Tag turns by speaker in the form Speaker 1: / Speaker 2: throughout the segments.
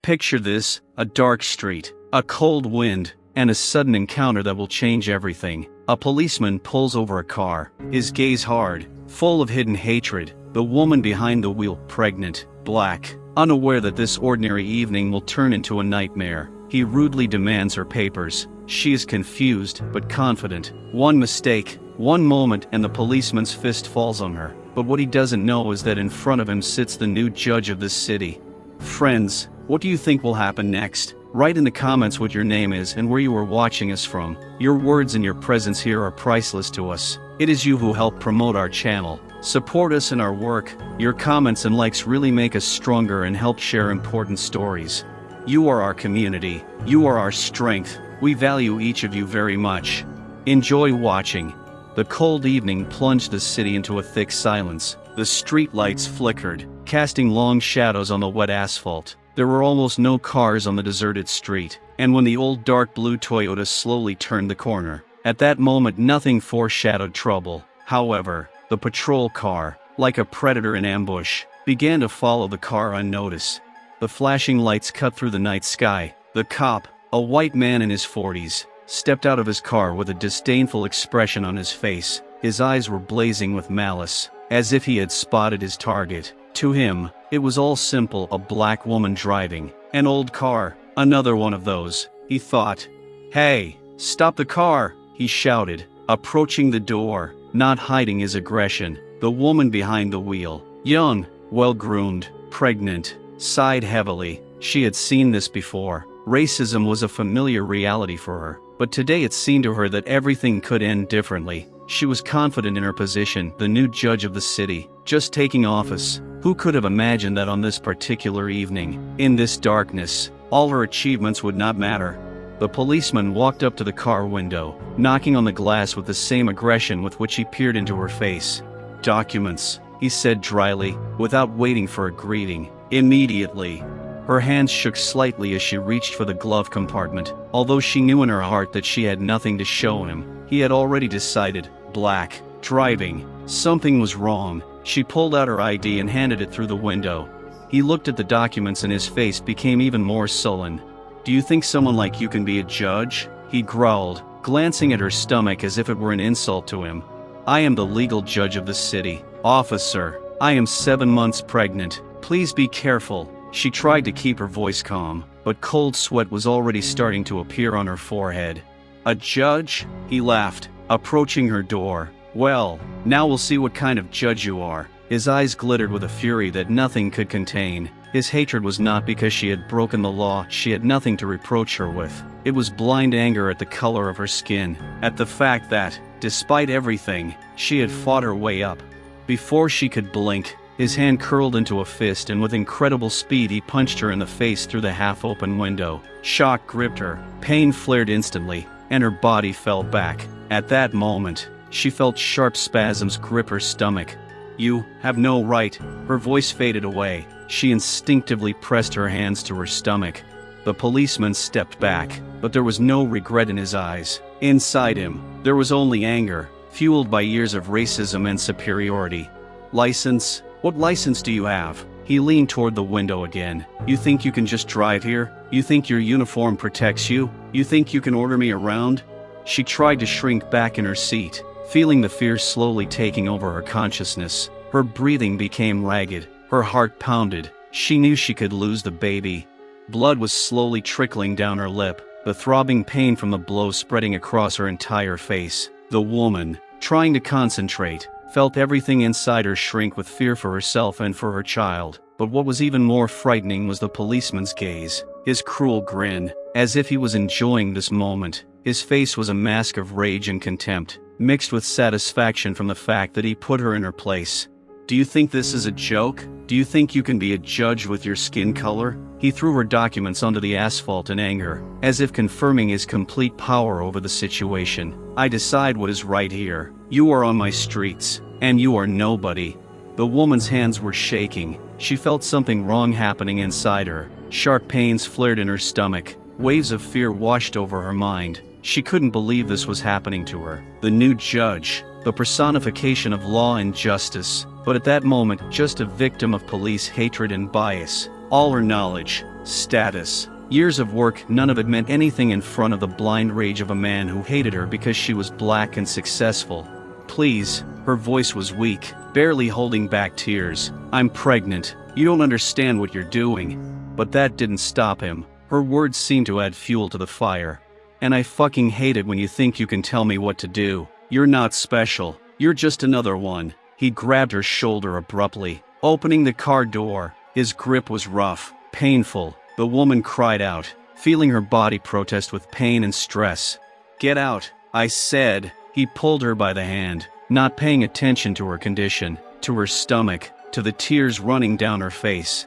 Speaker 1: Picture this, a dark street, a cold wind, and a sudden encounter that will change everything. A policeman pulls over a car, his gaze hard, full of hidden hatred. The woman behind the wheel, pregnant, black, unaware that this ordinary evening will turn into a nightmare. He rudely demands her papers. She is confused, but confident. One mistake, one moment, and the policeman's fist falls on her. But what he doesn't know is that in front of him sits the new judge of this city. Friends, what do you think will happen next? Write in the comments what your name is and where you are watching us from. Your words and your presence here are priceless to us. It is you who help promote our channel. Support us in our work. Your comments and likes really make us stronger and help share important stories. You are our community. You are our strength. We value each of you very much. Enjoy watching. The cold evening plunged the city into a thick silence. The street lights flickered, casting long shadows on the wet asphalt. There were almost no cars on the deserted street, and when the old dark blue Toyota slowly turned the corner, at that moment nothing foreshadowed trouble. However, the patrol car, like a predator in ambush, began to follow the car unnoticed. The flashing lights cut through the night sky. The cop, a white man in his 40s, stepped out of his car with a disdainful expression on his face. His eyes were blazing with malice, as if he had spotted his target. To him, it was all simple: a black woman driving an old car, another one of those, he thought. "Hey, stop the car!" he shouted, approaching the door, not hiding his aggression. The woman behind the wheel, young, well-groomed, pregnant, sighed heavily. She had seen this before. Racism was a familiar reality for her, but today it seemed to her that everything could end differently. She was confident in her position, the new judge of the city, just taking office. Who could have imagined that on this particular evening, in this darkness, all her achievements would not matter? The policeman walked up to the car window, knocking on the glass with the same aggression with which he peered into her face. "Documents," he said dryly, without waiting for a greeting. Immediately, her hands shook slightly as she reached for the glove compartment. Although she knew in her heart that she had nothing to show him, he had already decided. Black, driving, something was wrong. She pulled out her ID and handed it through the window. He looked at the documents and his face became even more sullen. "Do you think someone like you can be a judge?" he growled, glancing at her stomach as if it were an insult to him. "I am the legal judge of the city. Officer, I am 7 months pregnant. Please be careful." She tried to keep her voice calm, but cold sweat was already starting to appear on her forehead. "A judge?" he laughed, approaching her door. "Well, now we'll see what kind of judge you are." His eyes glittered with a fury that nothing could contain. His hatred was not because she had broken the law. She had nothing to reproach her with. It was blind anger at the color of her skin, at the fact that, despite everything, she had fought her way up. Before she could blink, his hand curled into a fist and with incredible speed he punched her in the face through the half-open window. Shock gripped her, pain flared instantly, and her body fell back. At that moment, she felt sharp spasms grip her stomach. "You have no right." Her voice faded away. She instinctively pressed her hands to her stomach. The policeman stepped back, but there was no regret in his eyes. Inside him, there was only anger, fueled by years of racism and superiority. "License? What license do you have?" He leaned toward the window again. "You think you can just drive here? You think your uniform protects you? You think you can order me around?" She tried to shrink back in her seat, feeling the fear slowly taking over her consciousness. Her breathing became ragged, her heart pounded. She knew she could lose the baby. Blood was slowly trickling down her lip, the throbbing pain from the blow spreading across her entire face. The woman, trying to concentrate, felt everything inside her shrink with fear for herself and for her child. But what was even more frightening was the policeman's gaze, his cruel grin, as if he was enjoying this moment. His face was a mask of rage and contempt, mixed with satisfaction from the fact that he put her in her place. "Do you think this is a joke? Do you think you can be a judge with your skin color?" He threw her documents onto the asphalt in anger, as if confirming his complete power over the situation. "I decide what is right here. You are on my streets, and you are nobody." The woman's hands were shaking. She felt something wrong happening inside her. Sharp pains flared in her stomach. Waves of fear washed over her mind. She couldn't believe this was happening to her. The new judge, the personification of law and justice, but at that moment just a victim of police hatred and bias. All her knowledge, status, years of work, none of it meant anything in front of the blind rage of a man who hated her because she was black and successful. Please, her voice was weak, barely holding back tears. I'm pregnant. You don't understand what you're doing. But that didn't stop him. Her words seemed to add fuel to the fire. And I fucking hate it when you think you can tell me what to do. You're not special. You're just another one. He grabbed her shoulder abruptly, opening the car door. His grip was rough, painful. The woman cried out, feeling her body protest with pain and stress. Get out, I said. He pulled her by the hand, not paying attention to her condition, to her stomach, to the tears running down her face.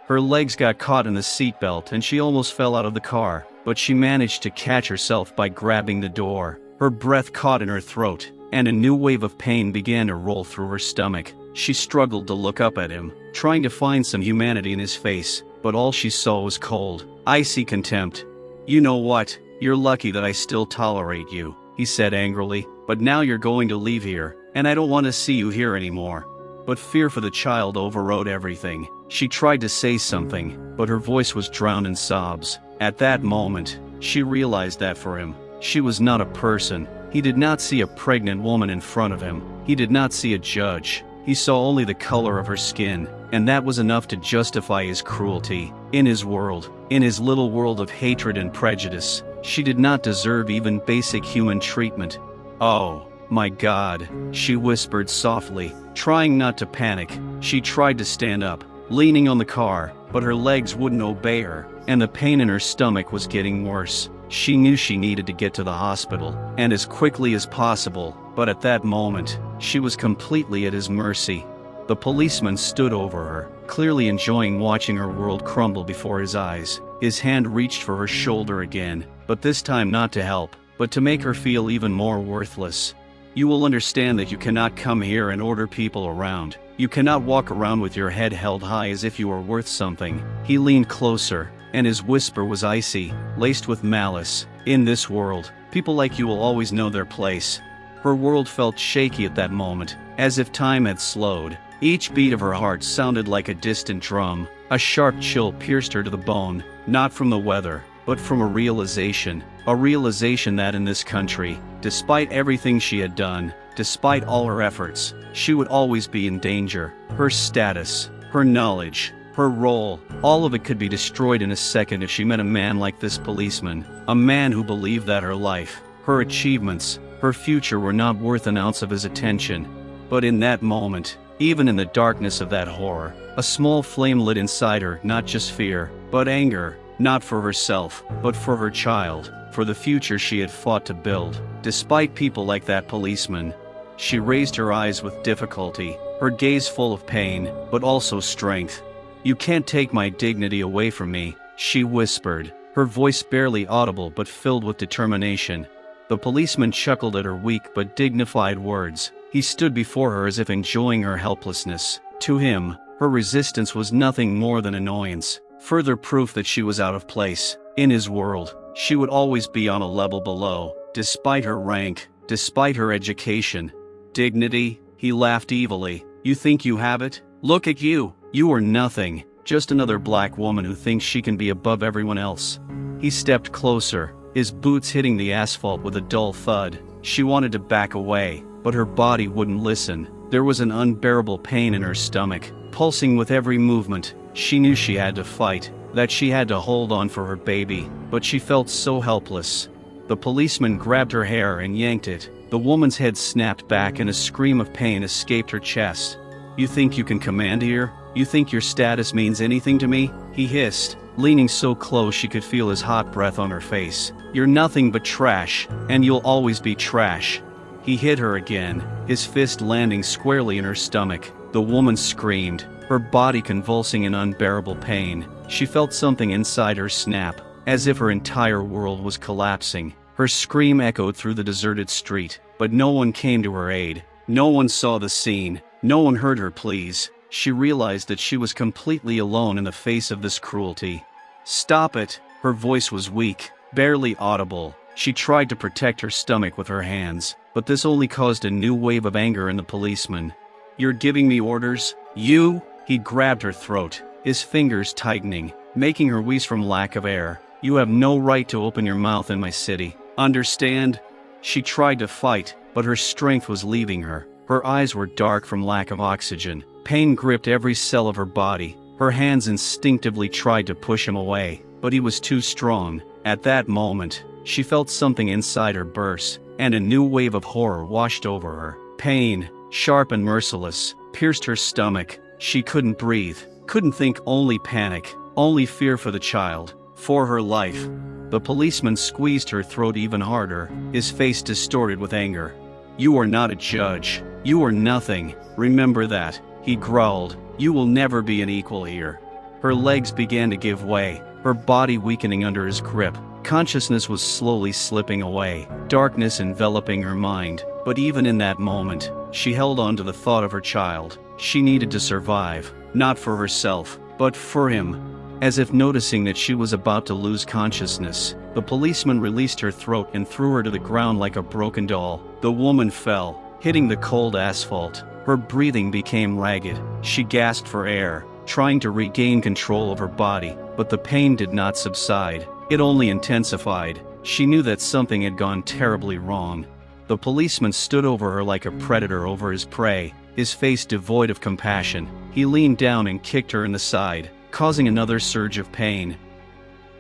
Speaker 1: Her legs got caught in the seatbelt and she almost fell out of the car, but she managed to catch herself by grabbing the door. Her breath caught in her throat, and a new wave of pain began to roll through her stomach. She struggled to look up at him, trying to find some humanity in his face, but all she saw was cold, icy contempt. You know what? You're lucky that I still tolerate you, he said angrily, but now you're going to leave here, and I don't want to see you here anymore. But fear for the child overrode everything. She tried to say something, but her voice was drowned in sobs. At that moment, she realized that for him, she was not a person. He did not see a pregnant woman in front of him. He did not see a judge. He saw only the color of her skin, and that was enough to justify his cruelty. In his world, in his little world of hatred and prejudice, she did not deserve even basic human treatment. Oh, my God, she whispered softly, trying not to panic. She tried to stand up, leaning on the car, but her legs wouldn't obey her, and the pain in her stomach was getting worse. She knew she needed to get to the hospital, and as quickly as possible, but at that moment, she was completely at his mercy. The policeman stood over her, clearly enjoying watching her world crumble before his eyes. His hand reached for her shoulder again, but this time not to help, but to make her feel even more worthless. You will understand that you cannot come here and order people around. You cannot walk around with your head held high as if you were worth something. He leaned closer, and his whisper was icy, laced with malice. In this world, people like you will always know their place. Her world felt shaky at that moment, as if time had slowed. Each beat of her heart sounded like a distant drum. A sharp chill pierced her to the bone, not from the weather, but from a realization that in this country, despite everything she had done, despite all her efforts, she would always be in danger. Her status, her knowledge, her role, all of it could be destroyed in a second if she met a man like this policeman, a man who believed that her life, her achievements, her future were not worth an ounce of his attention. But in that moment, even in the darkness of that horror, a small flame lit inside her, not just fear, but anger, not for herself, but for her child, for the future she had fought to build. Despite people like that policeman, she raised her eyes with difficulty, her gaze full of pain, but also strength. You can't take my dignity away from me, she whispered, her voice barely audible but filled with determination. The policeman chuckled at her weak but dignified words. He stood before her as if enjoying her helplessness. To him, her resistance was nothing more than annoyance, further proof that she was out of place. In his world, she would always be on a level below, despite her rank, despite her education. Dignity? He laughed evilly. You think you have it? Look at you. You are nothing, just another black woman who thinks she can be above everyone else. He stepped closer, his boots hitting the asphalt with a dull thud. She wanted to back away, but her body wouldn't listen. There was an unbearable pain in her stomach, pulsing with every movement. She knew she had to fight, that she had to hold on for her baby, but she felt so helpless. The policeman grabbed her hair and yanked it. The woman's head snapped back and a scream of pain escaped her chest. You think you can command here? You think your status means anything to me? He hissed, leaning so close she could feel his hot breath on her face. You're nothing but trash, and you'll always be trash. He hit her again, his fist landing squarely in her stomach. The woman screamed, her body convulsing in unbearable pain. She felt something inside her snap, as if her entire world was collapsing. Her scream echoed through the deserted street, but no one came to her aid. No one saw the scene. No one heard her pleas. She realized that she was completely alone in the face of this cruelty. Stop it! Her voice was weak, barely audible. She tried to protect her stomach with her hands, but this only caused a new wave of anger in the policeman. You're giving me orders? You? He grabbed her throat, his fingers tightening, making her wheeze from lack of air. "You have no right to open your mouth in my city. Understand?" She tried to fight, but her strength was leaving her. Her eyes were dark from lack of oxygen. Pain gripped every cell of her body. Her hands instinctively tried to push him away, but he was too strong. At that moment, she felt something inside her burst, and a new wave of horror washed over her. Pain, sharp and merciless, pierced her stomach. She couldn't breathe, couldn't think, only panic, only fear for the child, for her life. The policeman squeezed her throat even harder, his face distorted with anger. "You are not a judge. You are nothing. Remember that," he growled. "You will never be an equal here." Her legs began to give way, her body weakening under his grip. Consciousness was slowly slipping away, darkness enveloping her mind. But even in that moment, she held on to the thought of her child. She needed to survive, not for herself, but for him. As if noticing that she was about to lose consciousness, the policeman released her throat and threw her to the ground like a broken doll. The woman fell, hitting the cold asphalt. Her breathing became ragged. She gasped for air, trying to regain control of her body, but the pain did not subside. It only intensified. She knew that something had gone terribly wrong. The policeman stood over her like a predator over his prey, his face devoid of compassion. He leaned down and kicked her in the side, causing another surge of pain.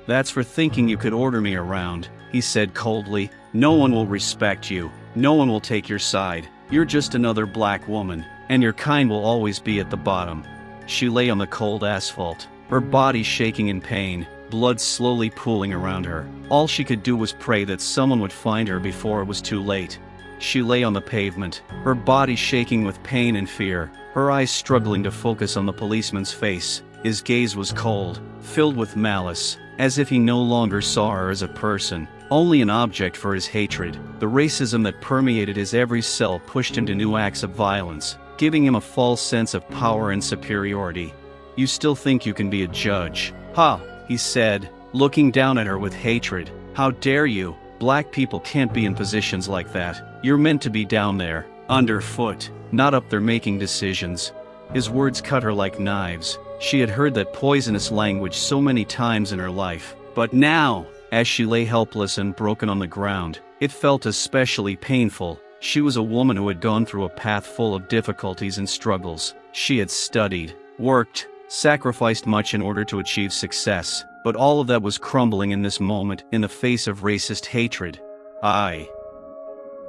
Speaker 1: "That's for thinking you could order me around," he said coldly. "No one will respect you. No one will take your side. You're just another black woman, and your kind will always be at the bottom." She lay on the cold asphalt, her body shaking in pain, blood slowly pooling around her. All she could do was pray that someone would find her before it was too late. She lay on the pavement, her body shaking with pain and fear, her eyes struggling to focus on the policeman's face. His gaze was cold, filled with malice, as if he no longer saw her as a person, only an object for his hatred. The racism that permeated his every cell pushed him to new acts of violence, giving him a false sense of power and superiority. "You still think you can be a judge? Ha!" he said, looking down at her with hatred. "How dare you? Black people can't be in positions like that. You're meant to be down there, underfoot, not up there making decisions." His words cut her like knives. She had heard that poisonous language so many times in her life. But now, as she lay helpless and broken on the ground, it felt especially painful. She was a woman who had gone through a path full of difficulties and struggles. She had studied, worked, sacrificed much in order to achieve success, but all of that was crumbling in this moment in the face of racist hatred. I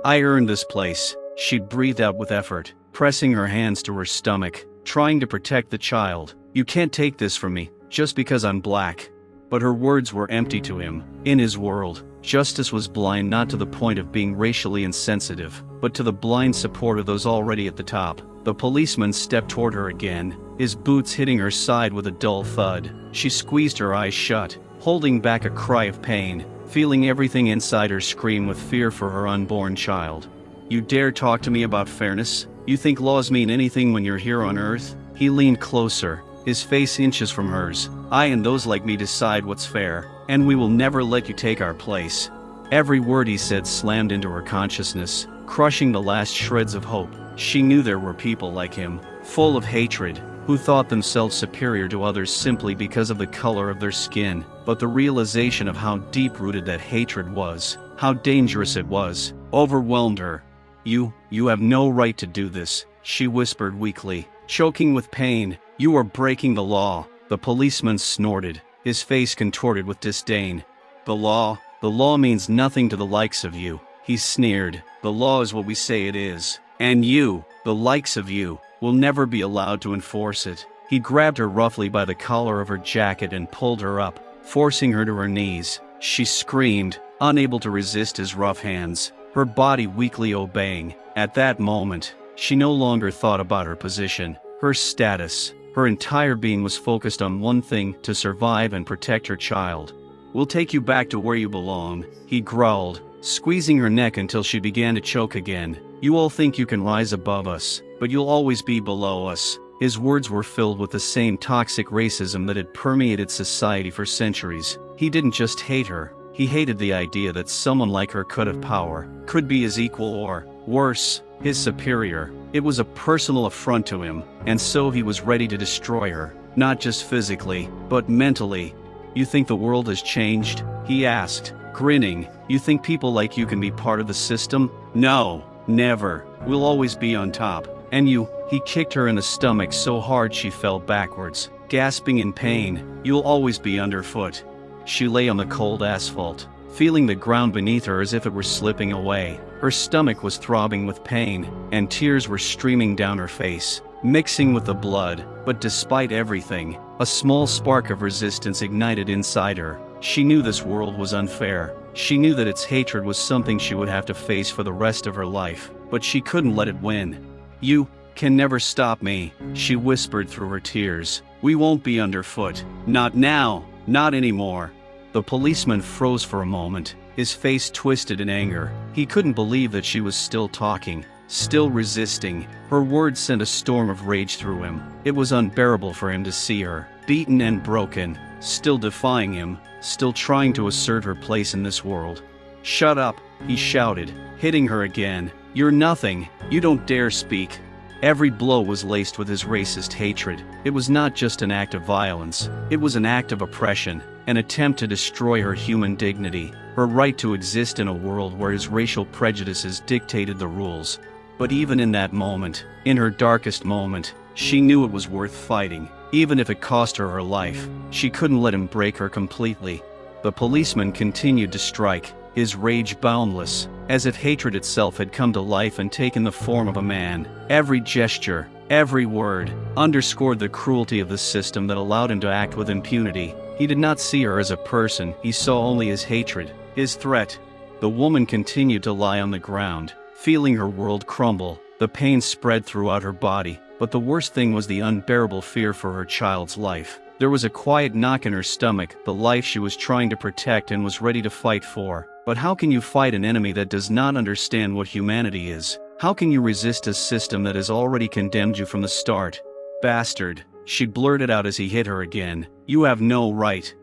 Speaker 1: earned this place," she breathed out with effort, pressing her hands to her stomach, trying to protect the child. "You can't take this from me, just because I'm black." But her words were empty to him. In his world, justice was blind, not to the point of being racially insensitive, but to the blind support of those already at the top. The policeman stepped toward her again, his boots hitting her side with a dull thud. She squeezed her eyes shut, holding back a cry of pain, feeling everything inside her scream with fear for her unborn child. "You dare talk to me about fairness? You think laws mean anything when you're here on Earth?" He leaned closer, his face inches from hers. "I and those like me decide what's fair, and we will never let you take our place." Every word he said slammed into her consciousness, crushing the last shreds of hope. She knew there were people like him, full of hatred, who thought themselves superior to others simply because of the color of their skin. But the realization of how deep-rooted that hatred was, how dangerous it was, overwhelmed her. You have no right to do this," she whispered weakly, choking with pain. "You are breaking the law." The policeman snorted, his face contorted with disdain. The law means nothing to the likes of you," he sneered. "The law is what we say it is. And you, the likes of you, will never be allowed to enforce it." He grabbed her roughly by the collar of her jacket and pulled her up, forcing her to her knees. She screamed, unable to resist his rough hands, her body weakly obeying. At that moment, she no longer thought about her position, her status. Her entire being was focused on one thing: to survive and protect her child. "We'll take you back to where you belong," he growled, squeezing her neck until she began to choke again. "You all think you can rise above us, but you'll always be below us." His words were filled with the same toxic racism that had permeated society for centuries. He didn't just hate her, he hated the idea that someone like her could have power, could be his equal or, worse, his superior. It was a personal affront to him, and so he was ready to destroy her. not just physically, but mentally. "You think the world has changed?" he asked, grinning. "You think people like you can be part of the system? No, never. We'll always be on top. And you," he kicked her in the stomach so hard she fell backwards, gasping in pain, "you'll always be underfoot." She lay on the cold asphalt, feeling the ground beneath her as if it were slipping away. Her stomach was throbbing with pain, and tears were streaming down her face, mixing with the blood. But despite everything, a small spark of resistance ignited inside her. She knew this world was unfair. She knew that its hatred was something she would have to face for the rest of her life, but she couldn't let it win. "You can never stop me," she whispered through her tears. "We won't be underfoot. Not now, not anymore." The policeman froze for a moment, his face twisted in anger. He couldn't believe that she was still talking, still resisting. Her words sent a storm of rage through him. It was unbearable for him to see her, beaten and broken, still defying him, still trying to assert her place in this world. "Shut up," he shouted, hitting her again. "You're nothing. You don't dare speak." Every blow was laced with his racist hatred. It was not just an act of violence, it was an act of oppression, an attempt to destroy her human dignity, her right to exist in a world where his racial prejudices dictated the rules. But even in that moment, in her darkest moment, she knew it was worth fighting, even if it cost her her life. She couldn't let him break her completely. The policeman continued to strike, his rage boundless, as if hatred itself had come to life and taken the form of a man. Every gesture, every word, underscored the cruelty of the system that allowed him to act with impunity. He did not see her as a person, he saw only his hatred, his threat. The woman continued to lie on the ground, feeling her world crumble. The pain spread throughout her body, but the worst thing was the unbearable fear for her child's life. There was a quiet knock in her stomach, the life she was trying to protect and was ready to fight for. But how can you fight an enemy that does not understand what humanity is? How can you resist a system that has already condemned you from the start? "Bastard," she blurted out as he hit her again. "You have no right."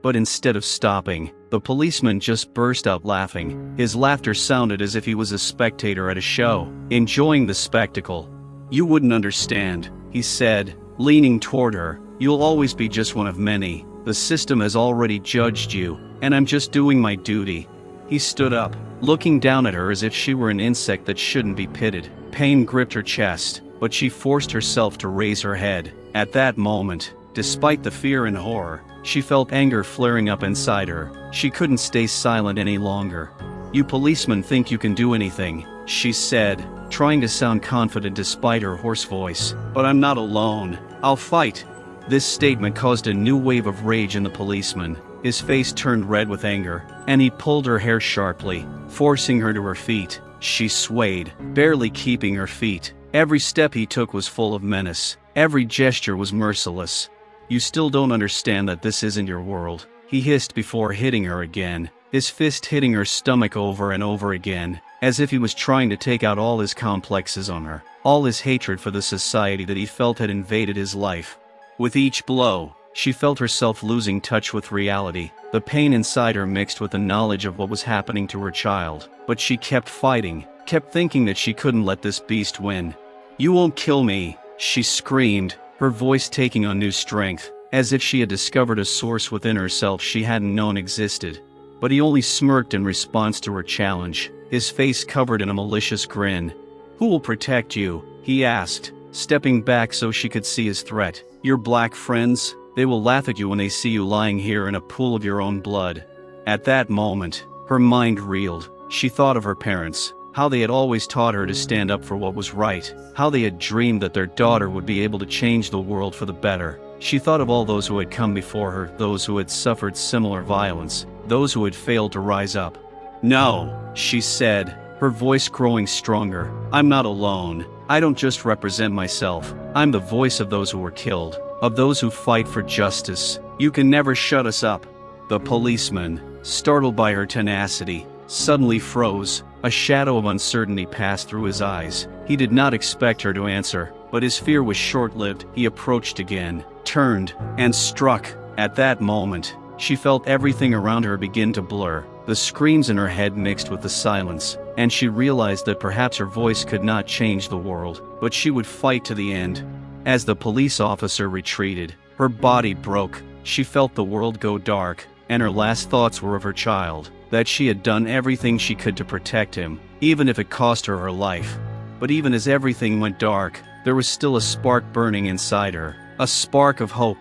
Speaker 1: But instead of stopping, the policeman just burst out laughing. His laughter sounded as if he was a spectator at a show, enjoying the spectacle. "You wouldn't understand," he said, leaning toward her. "You'll always be just one of many. The system has already judged you, and I'm just doing my duty." He stood up, looking down at her as if she were an insect that shouldn't be pitted. Pain gripped her chest, but she forced herself to raise her head. At that moment, despite the fear and horror, she felt anger flaring up inside her. She couldn't stay silent any longer. "You policemen think you can do anything," she said, trying to sound confident despite her hoarse voice. "But I'm not alone. I'll fight." This statement caused a new wave of rage in the policeman. His face turned red with anger, and he pulled her hair sharply, forcing her to her feet. She swayed, barely keeping her feet. Every step he took was full of menace. Every gesture was merciless. "You still don't understand that this isn't your world," he hissed before hitting her again, his fist hitting her stomach over and over again, as if he was trying to take out all his complexes on her, all his hatred for the society that he felt had invaded his life. With each blow, she felt herself losing touch with reality. The pain inside her mixed with the knowledge of what was happening to her child. But she kept fighting, kept thinking that she couldn't let this beast win. "You won't kill me," she screamed, her voice taking on new strength, as if she had discovered a source within herself she hadn't known existed. But he only smirked in response to her challenge, his face covered in a malicious grin. "Who will protect you?" he asked, stepping back so she could see his threat. "Your black friends? They will laugh at you when they see you lying here in a pool of your own blood." At that moment, her mind reeled. She thought of her parents, how they had always taught her to stand up for what was right, how they had dreamed that their daughter would be able to change the world for the better. She thought of all those who had come before her, those who had suffered similar violence, those who had failed to rise up. "No," she said, her voice growing stronger. "I'm not alone. I don't just represent myself. I'm the voice of those who were killed, of those who fight for justice. You can never shut us up." The policeman, startled by her tenacity, suddenly froze. A shadow of uncertainty passed through his eyes. He did not expect her to answer, but his fear was short-lived. He approached again, turned, and struck. At that moment, she felt everything around her begin to blur. The screams in her head mixed with the silence, and she realized that perhaps her voice could not change the world, but she would fight to the end. As the police officer retreated, her body broke. She felt the world go dark, and her last thoughts were of her child, that she had done everything she could to protect him, even if it cost her her life. But even as everything went dark, there was still a spark burning inside her, a spark of hope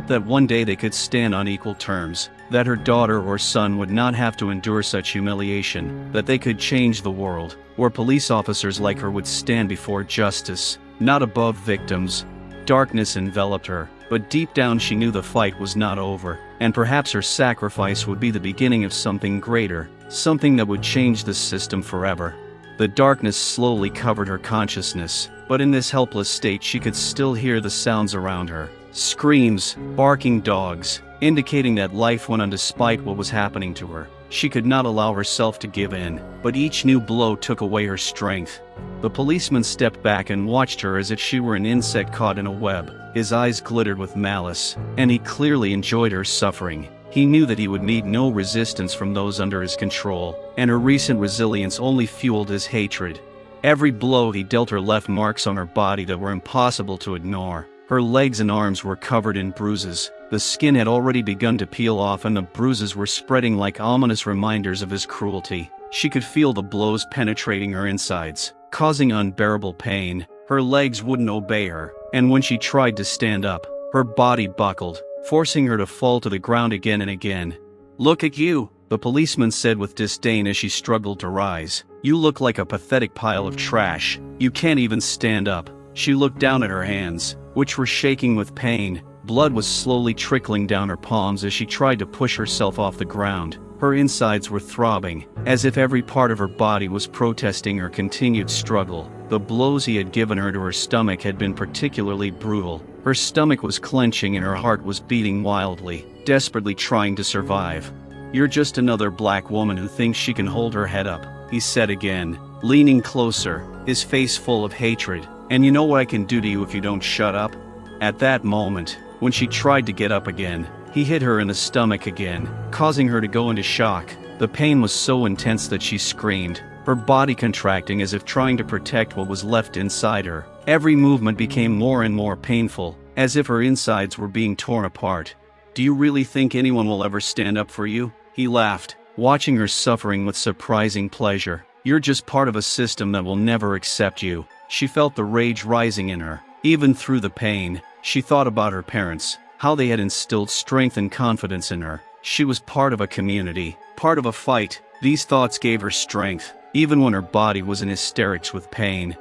Speaker 1: that one day they could stand on equal terms, that her daughter or son would not have to endure such humiliation, that they could change the world, where police officers like her would stand before justice, not above victims. Darkness enveloped her, but deep down she knew the fight was not over, and perhaps her sacrifice would be the beginning of something greater, something that would change the system forever. The darkness slowly covered her consciousness, but in this helpless state she could still hear the sounds around her. Screams, barking dogs, indicating that life went on despite what was happening to her. She could not allow herself to give in, but each new blow took away her strength. The policeman stepped back and watched her as if she were an insect caught in a web. His eyes glittered with malice, and he clearly enjoyed her suffering. He knew that he would meet no resistance from those under his control, and her recent resilience only fueled his hatred. Every blow he dealt her left marks on her body that were impossible to ignore. Her legs and arms were covered in bruises. The skin had already begun to peel off, and the bruises were spreading like ominous reminders of his cruelty. She could feel the blows penetrating her insides, causing unbearable pain. Her legs wouldn't obey her, and when she tried to stand up, her body buckled, forcing her to fall to the ground again and again. "Look at you," the policeman said with disdain as she struggled to rise. "You look like a pathetic pile of trash. You can't even stand up." She looked down at her hands, which were shaking with pain. Blood was slowly trickling down her palms as she tried to push herself off the ground. Her insides were throbbing, as if every part of her body was protesting her continued struggle. The blows he had given her to her stomach had been particularly brutal. Her stomach was clenching and her heart was beating wildly, desperately trying to survive. "You're just another black woman who thinks she can hold her head up," he said again, leaning closer, his face full of hatred. "And you know what I can do to you if you don't shut up?" At that moment, when she tried to get up again, he hit her in the stomach again, causing her to go into shock. The pain was so intense that she screamed, her body contracting as if trying to protect what was left inside her. Every movement became more and more painful, as if her insides were being torn apart. "Do you really think anyone will ever stand up for you?" He laughed, watching her suffering with surprising pleasure. "You're just part of a system that will never accept you." She felt the rage rising in her. Even through the pain, she thought about her parents, how they had instilled strength and confidence in her. She was part of a community, part of a fight. These thoughts gave her strength, even when her body was in hysterics with pain.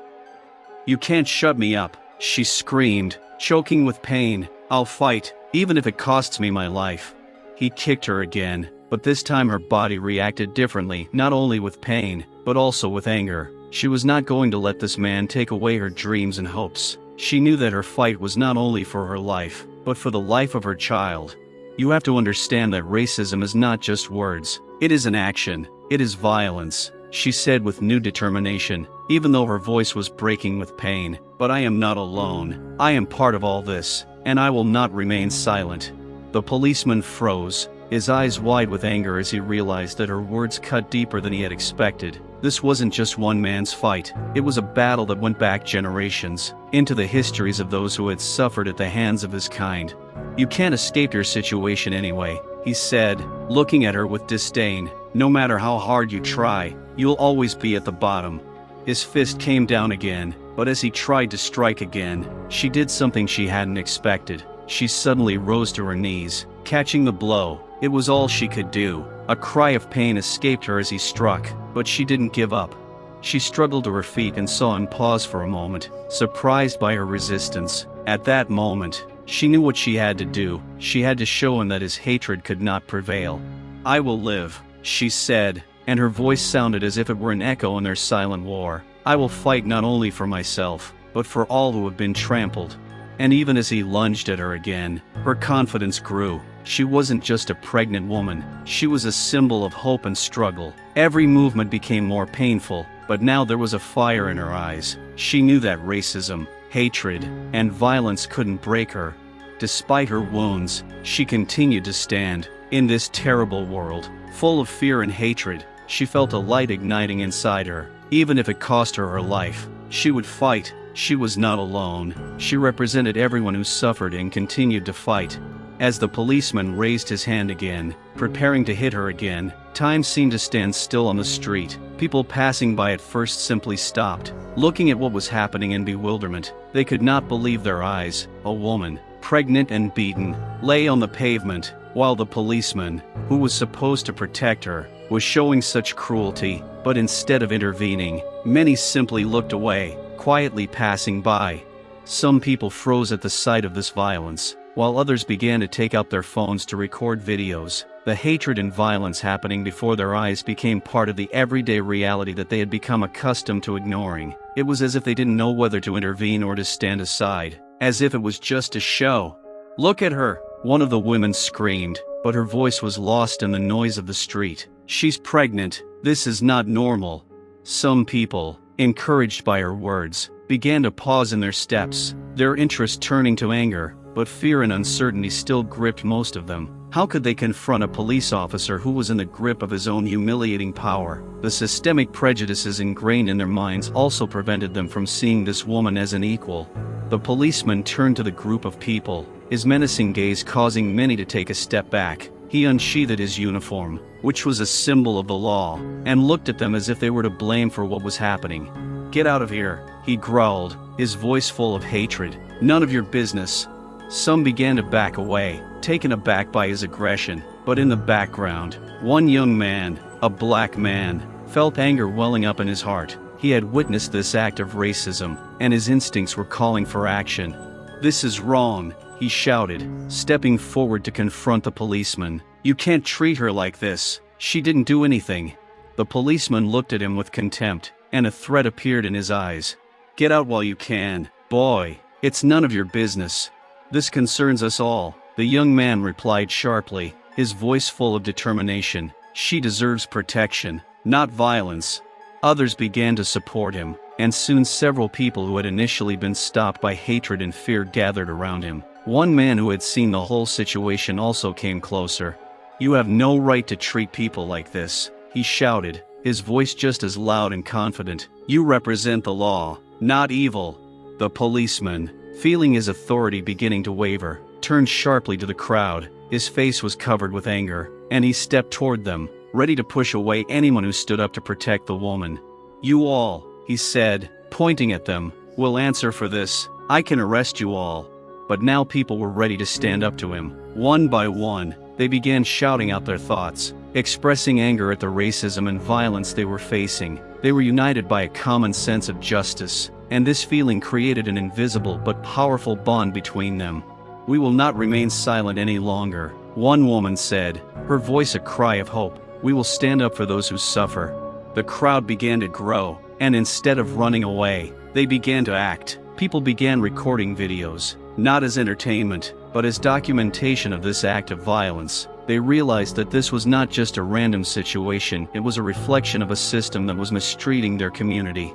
Speaker 1: "You can't shut me up," she screamed, choking with pain. "I'll fight, even if it costs me my life." He kicked her again, but this time her body reacted differently, not only with pain, but also with anger. She was not going to let this man take away her dreams and hopes. She knew that her fight was not only for her life, but for the life of her child. "You have to understand that racism is not just words. It is an action. It is violence," she said with new determination, even though her voice was breaking with pain. "But I am not alone. I am part of all this, and I will not remain silent." The policeman froze, his eyes wide with anger as he realized that her words cut deeper than he had expected. This wasn't just one man's fight. It was a battle that went back generations, into the histories of those who had suffered at the hands of his kind. "You can't escape your situation anyway," he said, looking at her with disdain. "No matter how hard you try, you'll always be at the bottom." His fist came down again, but as he tried to strike again, she did something she hadn't expected. She suddenly rose to her knees, catching the blow. It was all she could do. A cry of pain escaped her as he struck, but she didn't give up. She struggled to her feet and saw him pause for a moment, surprised by her resistance. At that moment, she knew what she had to do. She had to show him that his hatred could not prevail. "I will live," she said, and her voice sounded as if it were an echo in their silent war. "I will fight not only for myself, but for all who have been trampled." And even as he lunged at her again, her confidence grew. She wasn't just a pregnant woman, she was a symbol of hope and struggle. Every movement became more painful, but now there was a fire in her eyes. She knew that racism, hatred, and violence couldn't break her. Despite her wounds, she continued to stand. In this terrible world, full of fear and hatred, she felt a light igniting inside her. Even if it cost her her life, she would fight. she was not alone. She represented everyone who suffered and continued to fight. As the policeman raised his hand again, preparing to hit her again, time seemed to stand still on the street. People passing by at first simply stopped, looking at what was happening in bewilderment. They could not believe their eyes. A woman, pregnant and beaten, lay on the pavement, while the policeman, who was supposed to protect her, was showing such cruelty. But instead of intervening, many simply looked away, quietly passing by. Some people froze at the sight of this violence, while others began to take out their phones to record videos. The hatred and violence happening before their eyes became part of the everyday reality that they had become accustomed to ignoring. It was as if they didn't know whether to intervene or to stand aside, as if it was just a show. "Look at her!" one of the women screamed, but her voice was lost in the noise of the street. "She's pregnant. This is not normal." Some people, encouraged by her words, began to pause in their steps, their interest turning to anger, but fear and uncertainty still gripped most of them. How could they confront a police officer who was in the grip of his own humiliating power? The systemic prejudices ingrained in their minds also prevented them from seeing this woman as an equal. The policeman turned to the group of people, his menacing gaze causing many to take a step back. He unsheathed his uniform, which was a symbol of the law, and looked at them as if they were to blame for what was happening. "Get out of here," he growled, his voice full of hatred. "None of your business." Some began to back away, taken aback by his aggression, but in the background, one young man, a black man, felt anger welling up in his heart. He had witnessed this act of racism, and his instincts were calling for action. "This is wrong," he shouted, stepping forward to confront the policeman. "You can't treat her like this. She didn't do anything." The policeman looked at him with contempt, and a threat appeared in his eyes. "Get out while you can, boy. It's none of your business. This concerns us all," the young man replied sharply, his voice full of determination. "She deserves protection, not violence." Others began to support him, and soon several people who had initially been stopped by hatred and fear gathered around him. One man who had seen the whole situation also came closer. "You have no right to treat people like this," he shouted, his voice just as loud and confident. "You represent the law, not evil." The policeman, feeling his authority beginning to waver, turned sharply to the crowd. His face was covered with anger, and he stepped toward them, ready to push away anyone who stood up to protect the woman. "You all," he said, pointing at them, "will answer for this. I can arrest you all." But now people were ready to stand up to him. One by one, they began shouting out their thoughts, expressing anger at the racism and violence they were facing. They were united by a common sense of justice, and this feeling created an invisible but powerful bond between them. "We will not remain silent any longer," one woman said, her voice a cry of hope. "We will stand up for those who suffer." The crowd began to grow, and instead of running away, they began to act. People began recording videos, not as entertainment, but as documentation of this act of violence. They realized that this was not just a random situation, it was a reflection of a system that was mistreating their community.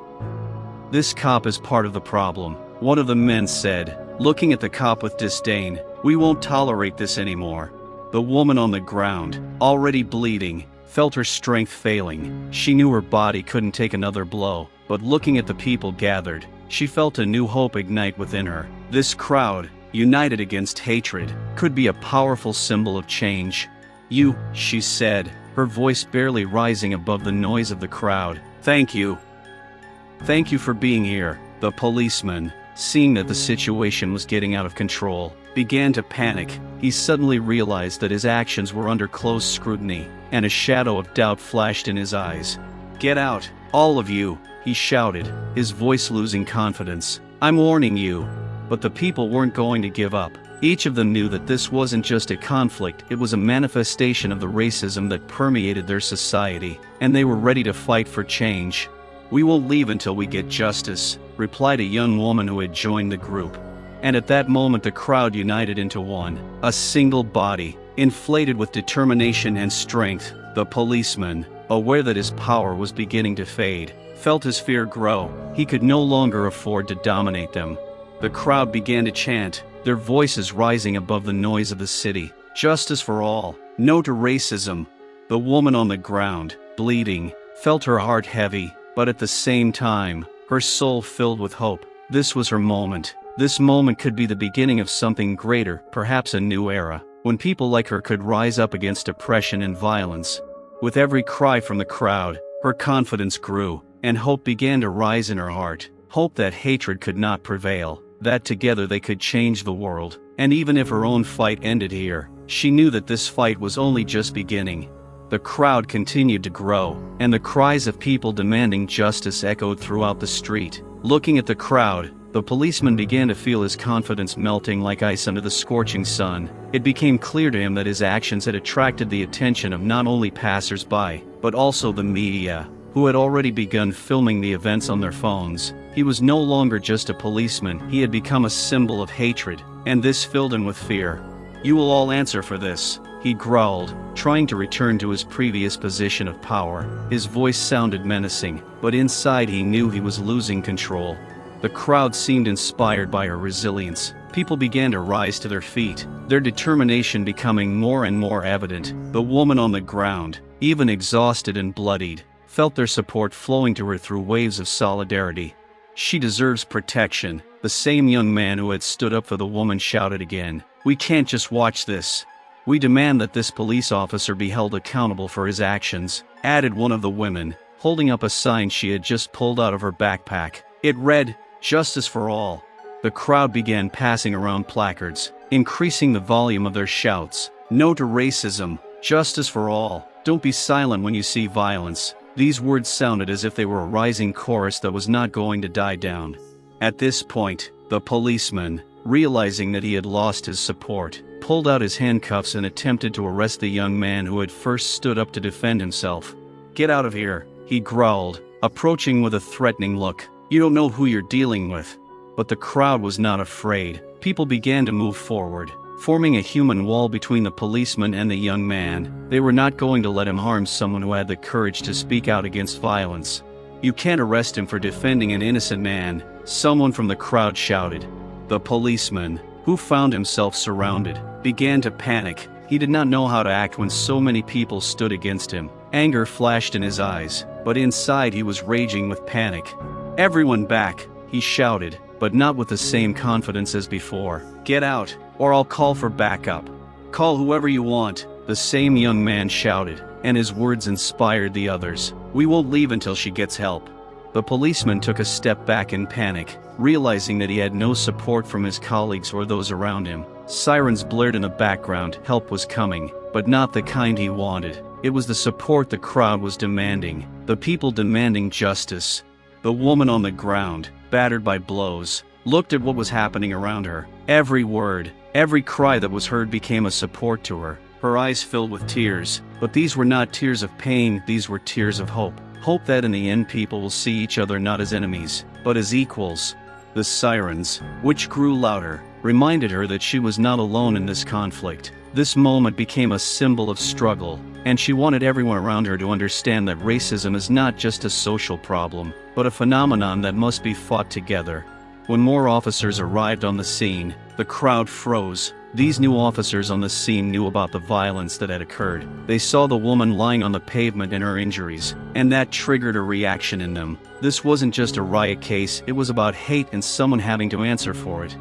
Speaker 1: "This cop is part of the problem," one of the men said, looking at the cop with disdain. "We won't tolerate this anymore." The woman on the ground, already bleeding, felt her strength failing. She knew her body couldn't take another blow, but looking at the people gathered, she felt a new hope ignite within her. This crowd, united against hatred, could be a powerful symbol of change. "You," she said, her voice barely rising above the noise of the crowd. "Thank you. Thank you for being here." The policeman, seeing that the situation was getting out of control, began to panic. He suddenly realized that his actions were under close scrutiny, and a shadow of doubt flashed in his eyes. "Get out, all of you," he shouted, his voice losing confidence. "I'm warning you." But the people weren't going to give up. Each of them knew that this wasn't just a conflict, it was a manifestation of the racism that permeated their society, and they were ready to fight for change. "We won't leave until we get justice," replied a young woman who had joined the group. And at that moment the crowd united into one, a single body, inflated with determination and strength. The policeman, aware that his power was beginning to fade, felt his fear grow. He could no longer afford to dominate them. The crowd began to chant, their voices rising above the noise of the city. "Justice for all, no to racism." The woman on the ground, bleeding, felt her heart heavy, but at the same time, her soul filled with hope. This was her moment. This moment could be the beginning of something greater, perhaps a new era, when people like her could rise up against oppression and violence. With every cry from the crowd, her confidence grew, and hope began to rise in her heart. Hope that hatred could not prevail, that together they could change the world. And even if her own fight ended here, she knew that this fight was only just beginning. The crowd continued to grow, and the cries of people demanding justice echoed throughout the street. Looking at the crowd, the policeman began to feel his confidence melting like ice under the scorching sun. It became clear to him that his actions had attracted the attention of not only passers-by, but also the media, who had already begun filming the events on their phones. He was no longer just a policeman, he had become a symbol of hatred, and this filled him with fear. "You will all answer for this," he growled, trying to return to his previous position of power. His voice sounded menacing, but inside he knew he was losing control. The crowd seemed inspired by her resilience. People began to rise to their feet, their determination becoming more and more evident. The woman on the ground, even exhausted and bloodied, felt their support flowing to her through waves of solidarity. "She deserves protection," the same young man who had stood up for the woman shouted again. "We can't just watch this. We demand that this police officer be held accountable for his actions," added one of the women, holding up a sign she had just pulled out of her backpack. It read, "Justice for all." The crowd began passing around placards, increasing the volume of their shouts. "No to racism, justice for all, don't be silent when you see violence." These words sounded as if they were a rising chorus that was not going to die down. At this point, the policeman, realizing that he had lost his support, pulled out his handcuffs and attempted to arrest the young man who had first stood up to defend himself. "Get out of here," he growled, approaching with a threatening look. "You don't know who you're dealing with." But the crowd was not afraid. People began to move forward, forming a human wall between the policeman and the young man. They were not going to let him harm someone who had the courage to speak out against violence. "You can't arrest him for defending an innocent man," someone from the crowd shouted. The policeman, who found himself surrounded, began to panic. He did not know how to act when so many people stood against him. Anger flashed in his eyes, but inside he was raging with panic. "Everyone back," he shouted, but not with the same confidence as before. "Get out, or I'll call for backup." "Call whoever you want," the same young man shouted, and his words inspired the others. "We won't leave until she gets help." The policeman took a step back in panic, realizing that he had no support from his colleagues or those around him. Sirens blared in the background, help was coming, but not the kind he wanted. It was the support the crowd was demanding, the people demanding justice. The woman on the ground, battered by blows, looked at what was happening around her. Every word, every cry that was heard became a support to her. Her eyes filled with tears, but these were not tears of pain, these were tears of hope. Hope that in the end people will see each other not as enemies, but as equals. The sirens, which grew louder, reminded her that she was not alone in this conflict. This moment became a symbol of struggle, and she wanted everyone around her to understand that racism is not just a social problem, but a phenomenon that must be fought together. When more officers arrived on the scene, the crowd froze. These new officers on the scene knew about the violence that had occurred. They saw the woman lying on the pavement and her injuries, and that triggered a reaction in them. This wasn't just a riot case, it was about hate and someone having to answer for it.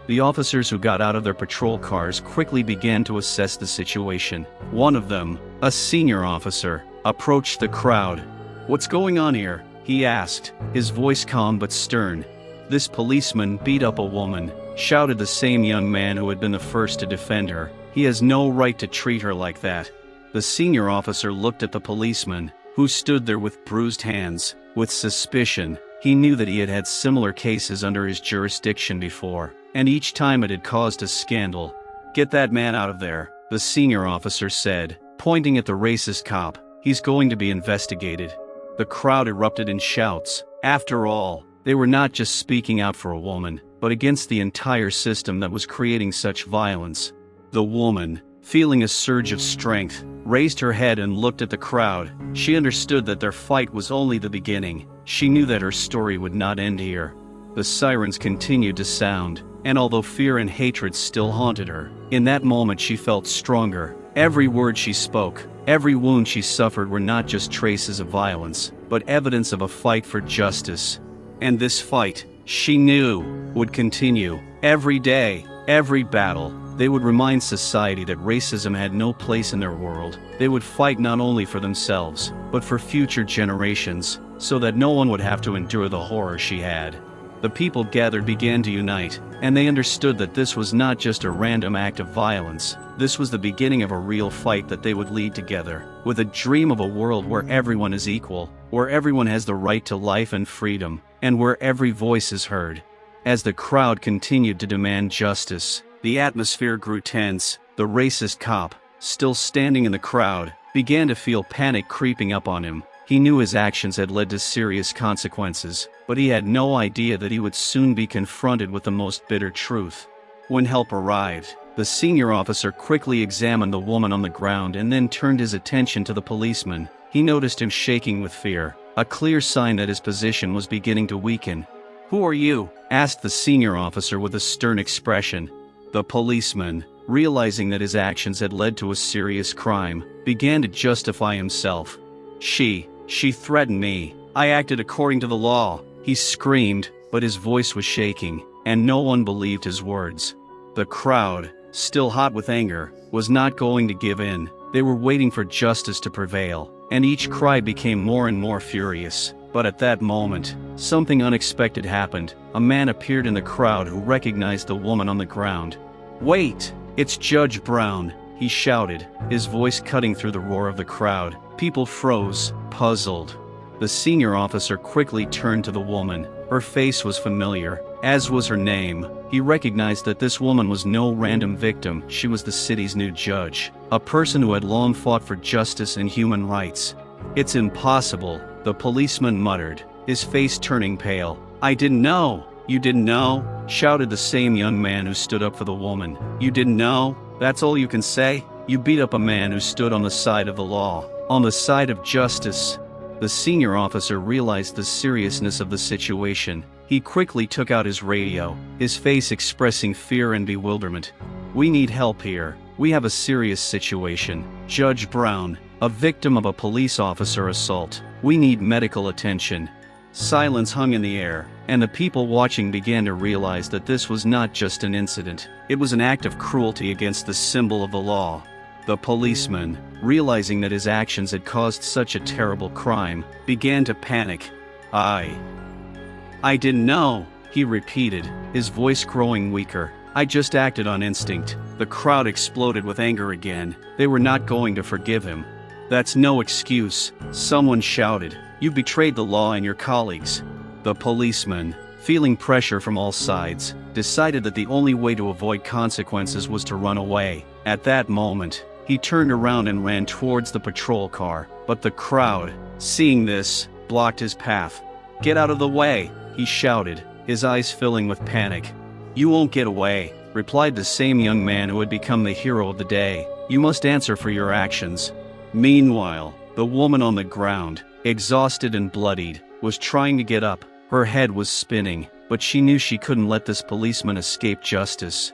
Speaker 1: The officers who got out of their patrol cars quickly began to assess the situation. One of them, a senior officer, approached the crowd. "What's going on here?" he asked, his voice calm but stern. "This policeman beat up a woman," shouted the same young man who had been the first to defend her. "He has no right to treat her like that." The senior officer looked at the policeman, who stood there with bruised hands. With suspicion, he knew that he had had similar cases under his jurisdiction before, and each time it had caused a scandal. "Get that man out of there," the senior officer said, pointing at the racist cop. "He's going to be investigated." The crowd erupted in shouts. After all, they were not just speaking out for a woman, but against the entire system that was creating such violence. The woman, feeling a surge of strength, raised her head and looked at the crowd. She understood that their fight was only the beginning. She knew that her story would not end here. The sirens continued to sound, and although fear and hatred still haunted her, in that moment she felt stronger. Every word she spoke, every wound she suffered were not just traces of violence, but evidence of a fight for justice. And this fight, she knew, would continue. Every day, every battle, they would remind society that racism had no place in their world. They would fight not only for themselves, but for future generations, so that no one would have to endure the horror she had. The people gathered began to unite, and they understood that this was not just a random act of violence. This was the beginning of a real fight that they would lead together, with a dream of a world where everyone is equal, where everyone has the right to life and freedom, and where every voice is heard. As the crowd continued to demand justice, the atmosphere grew tense. The racist cop, still standing in the crowd, began to feel panic creeping up on him. He knew his actions had led to serious consequences, but he had no idea that he would soon be confronted with the most bitter truth. When help arrived, the senior officer quickly examined the woman on the ground and then turned his attention to the policeman. He noticed him shaking with fear, a clear sign that his position was beginning to weaken. "Who are you?" asked the senior officer with a stern expression. The policeman, realizing that his actions had led to a serious crime, began to justify himself. She threatened me. I acted according to the law," he screamed, but his voice was shaking, and no one believed his words. The crowd, still hot with anger, was not going to give in. They were waiting for justice to prevail, and each cry became more and more furious. But at that moment, something unexpected happened. A man appeared in the crowd who recognized the woman on the ground. "Wait, it's Judge Brown," he shouted, his voice cutting through the roar of the crowd. People froze, puzzled. The senior officer quickly turned to the woman. Her face was familiar, as was her name. He recognized that this woman was no random victim. She was the city's new judge, a person who had long fought for justice and human rights. "It's impossible," the policeman muttered, his face turning pale. "I didn't know." "You didn't know?" shouted the same young man who stood up for the woman. "You didn't know? That's all you can say? You beat up a man who stood on the side of the law, on the side of justice." The senior officer realized the seriousness of the situation. He quickly took out his radio, his face expressing fear and bewilderment. "We need help here. We have a serious situation. Judge Brown, a victim of a police officer assault. We need medical attention." Silence hung in the air, and the people watching began to realize that this was not just an incident. It was an act of cruelty against the symbol of the law. The policeman, realizing that his actions had caused such a terrible crime, began to panic. I didn't know," he repeated, his voice growing weaker. "I just acted on instinct." The crowd exploded with anger again. They were not going to forgive him. "That's no excuse," someone shouted. "You betrayed the law and your colleagues." The policeman, feeling pressure from all sides, decided that the only way to avoid consequences was to run away. At that moment, he turned around and ran towards the patrol car, but the crowd, seeing this, blocked his path. "Get out of the way," he shouted, his eyes filling with panic. "You won't get away," replied the same young man who had become the hero of the day. "You must answer for your actions." Meanwhile, the woman on the ground, exhausted and bloodied, was trying to get up. Her head was spinning, but she knew she couldn't let this policeman escape justice.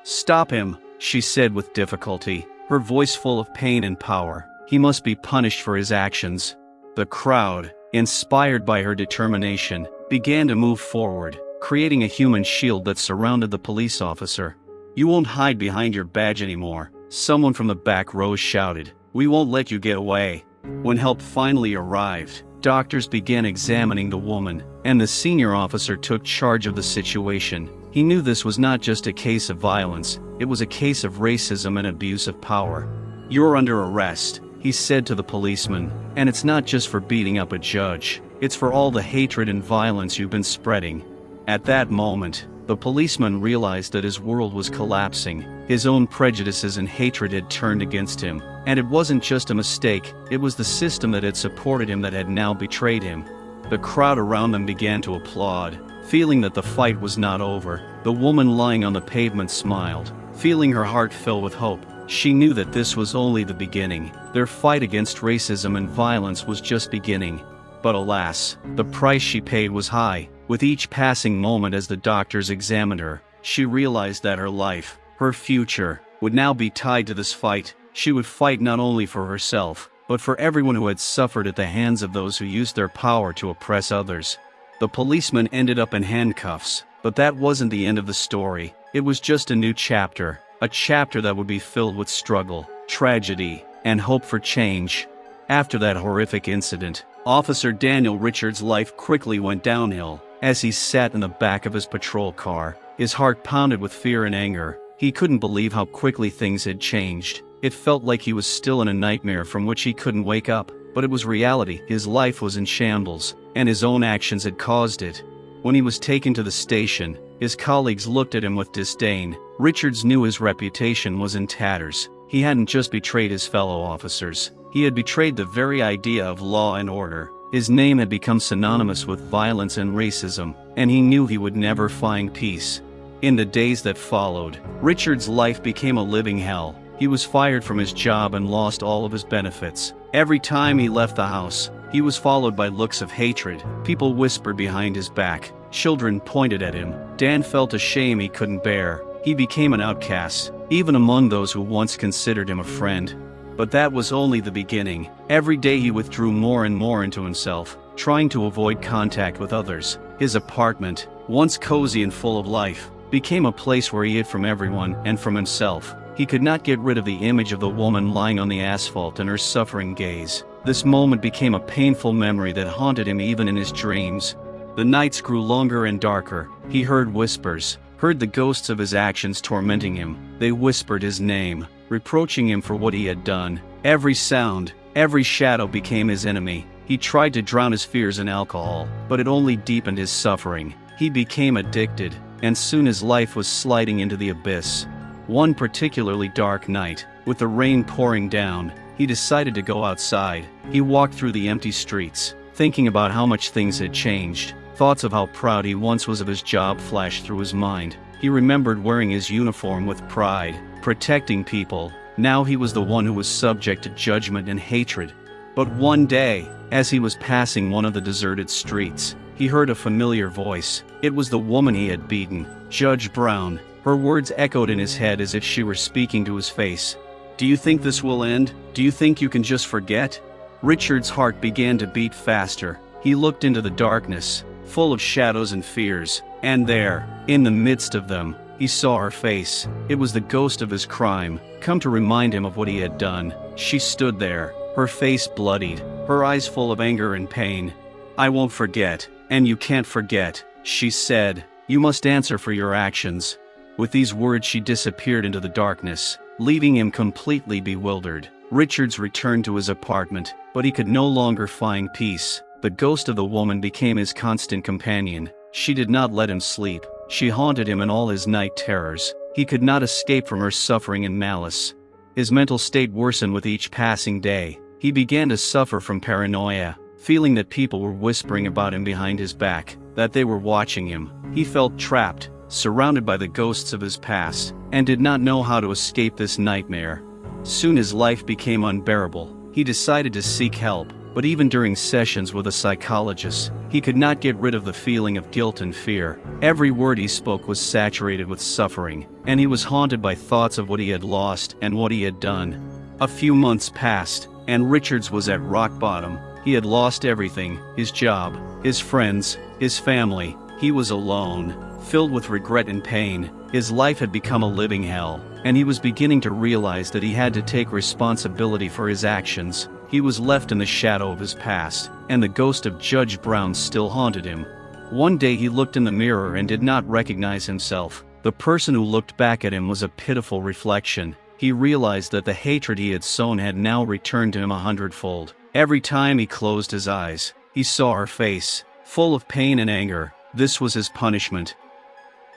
Speaker 1: "Stop him," she said with difficulty, her voice full of pain and power. "He must be punished for his actions." The crowd, inspired by her determination, began to move forward, creating a human shield that surrounded the police officer. "You won't hide behind your badge anymore," someone from the back row shouted. "We won't let you get away." When help finally arrived, doctors began examining the woman, and the senior officer took charge of the situation. He knew this was not just a case of violence, it was a case of racism and abuse of power. "You're under arrest," he said to the policeman, "and it's not just for beating up a judge, it's for all the hatred and violence you've been spreading." At that moment, the policeman realized that his world was collapsing. His own prejudices and hatred had turned against him, and it wasn't just a mistake, it was the system that had supported him that had now betrayed him. The crowd around them began to applaud, feeling that the fight was not over. The woman lying on the pavement smiled, feeling her heart fill with hope. She knew that this was only the beginning. Their fight against racism and violence was just beginning. But alas, the price she paid was high. With each passing moment as the doctors examined her, she realized that her life, her future, would now be tied to this fight. She would fight not only for herself, but for everyone who had suffered at the hands of those who used their power to oppress others. The policeman ended up in handcuffs, but that wasn't the end of the story. It was just a new chapter, a chapter that would be filled with struggle, tragedy, and hope for change. After that horrific incident, Officer Daniel Richards' life quickly went downhill. As he sat in the back of his patrol car, his heart pounded with fear and anger. He couldn't believe how quickly things had changed. It felt like he was still in a nightmare from which he couldn't wake up, but it was reality. His life was in shambles, and his own actions had caused it. When he was taken to the station, his colleagues looked at him with disdain. Richards knew his reputation was in tatters. He hadn't just betrayed his fellow officers, he had betrayed the very idea of law and order. His name had become synonymous with violence and racism, and he knew he would never find peace. In the days that followed, Richards' life became a living hell. He was fired from his job and lost all of his benefits. Every time he left the house, he was followed by looks of hatred. People whispered behind his back. Children pointed at him. Dan felt a shame he couldn't bear. He became an outcast, even among those who once considered him a friend. But that was only the beginning. Every day he withdrew more and more into himself, trying to avoid contact with others. His apartment, once cozy and full of life, became a place where he hid from everyone and from himself. He could not get rid of the image of the woman lying on the asphalt and her suffering gaze. This moment became a painful memory that haunted him even in his dreams. The nights grew longer and darker. He heard whispers, heard the ghosts of his actions tormenting him. They whispered his name, reproaching him for what he had done. Every sound, every shadow became his enemy. He tried to drown his fears in alcohol, but it only deepened his suffering. He became addicted, and soon his life was sliding into the abyss. One particularly dark night, with the rain pouring down, he decided to go outside. He walked through the empty streets, thinking about how much things had changed. Thoughts of how proud he once was of his job flashed through his mind. He remembered wearing his uniform with pride, protecting people. Now he was the one who was subject to judgment and hatred. But one day, as he was passing one of the deserted streets, he heard a familiar voice. It was the woman he had beaten, Judge Brown. Her words echoed in his head as if she were speaking to his face. "Do you think this will end? Do you think you can just forget?" Richard's heart began to beat faster. He looked into the darkness, full of shadows and fears, and there, in the midst of them, he saw her face. It was the ghost of his crime, come to remind him of what he had done. She stood there, her face bloodied, her eyes full of anger and pain. "I won't forget, and you can't forget," she said. "You must answer for your actions." With these words she disappeared into the darkness, leaving him completely bewildered. Richards returned to his apartment, but he could no longer find peace. The ghost of the woman became his constant companion. She did not let him sleep. She haunted him in all his night terrors. He could not escape from her suffering and malice. His mental state worsened with each passing day. He began to suffer from paranoia, feeling that people were whispering about him behind his back, that they were watching him. He felt trapped, surrounded by the ghosts of his past, and did not know how to escape this nightmare. Soon his life became unbearable. He decided to seek help, but even during sessions with a psychologist, he could not get rid of the feeling of guilt and fear. Every word he spoke was saturated with suffering, and he was haunted by thoughts of what he had lost and what he had done. A few months passed, and Richards was at rock bottom. He had lost everything: his job, his friends, his family. He was alone, filled with regret and pain. His life had become a living hell, and he was beginning to realize that he had to take responsibility for his actions. He was left in the shadow of his past, and the ghost of Judge Brown still haunted him. One day he looked in the mirror and did not recognize himself. The person who looked back at him was a pitiful reflection. He realized that the hatred he had sown had now returned to him 100-fold. Every time he closed his eyes, he saw her face, full of pain and anger. This was his punishment.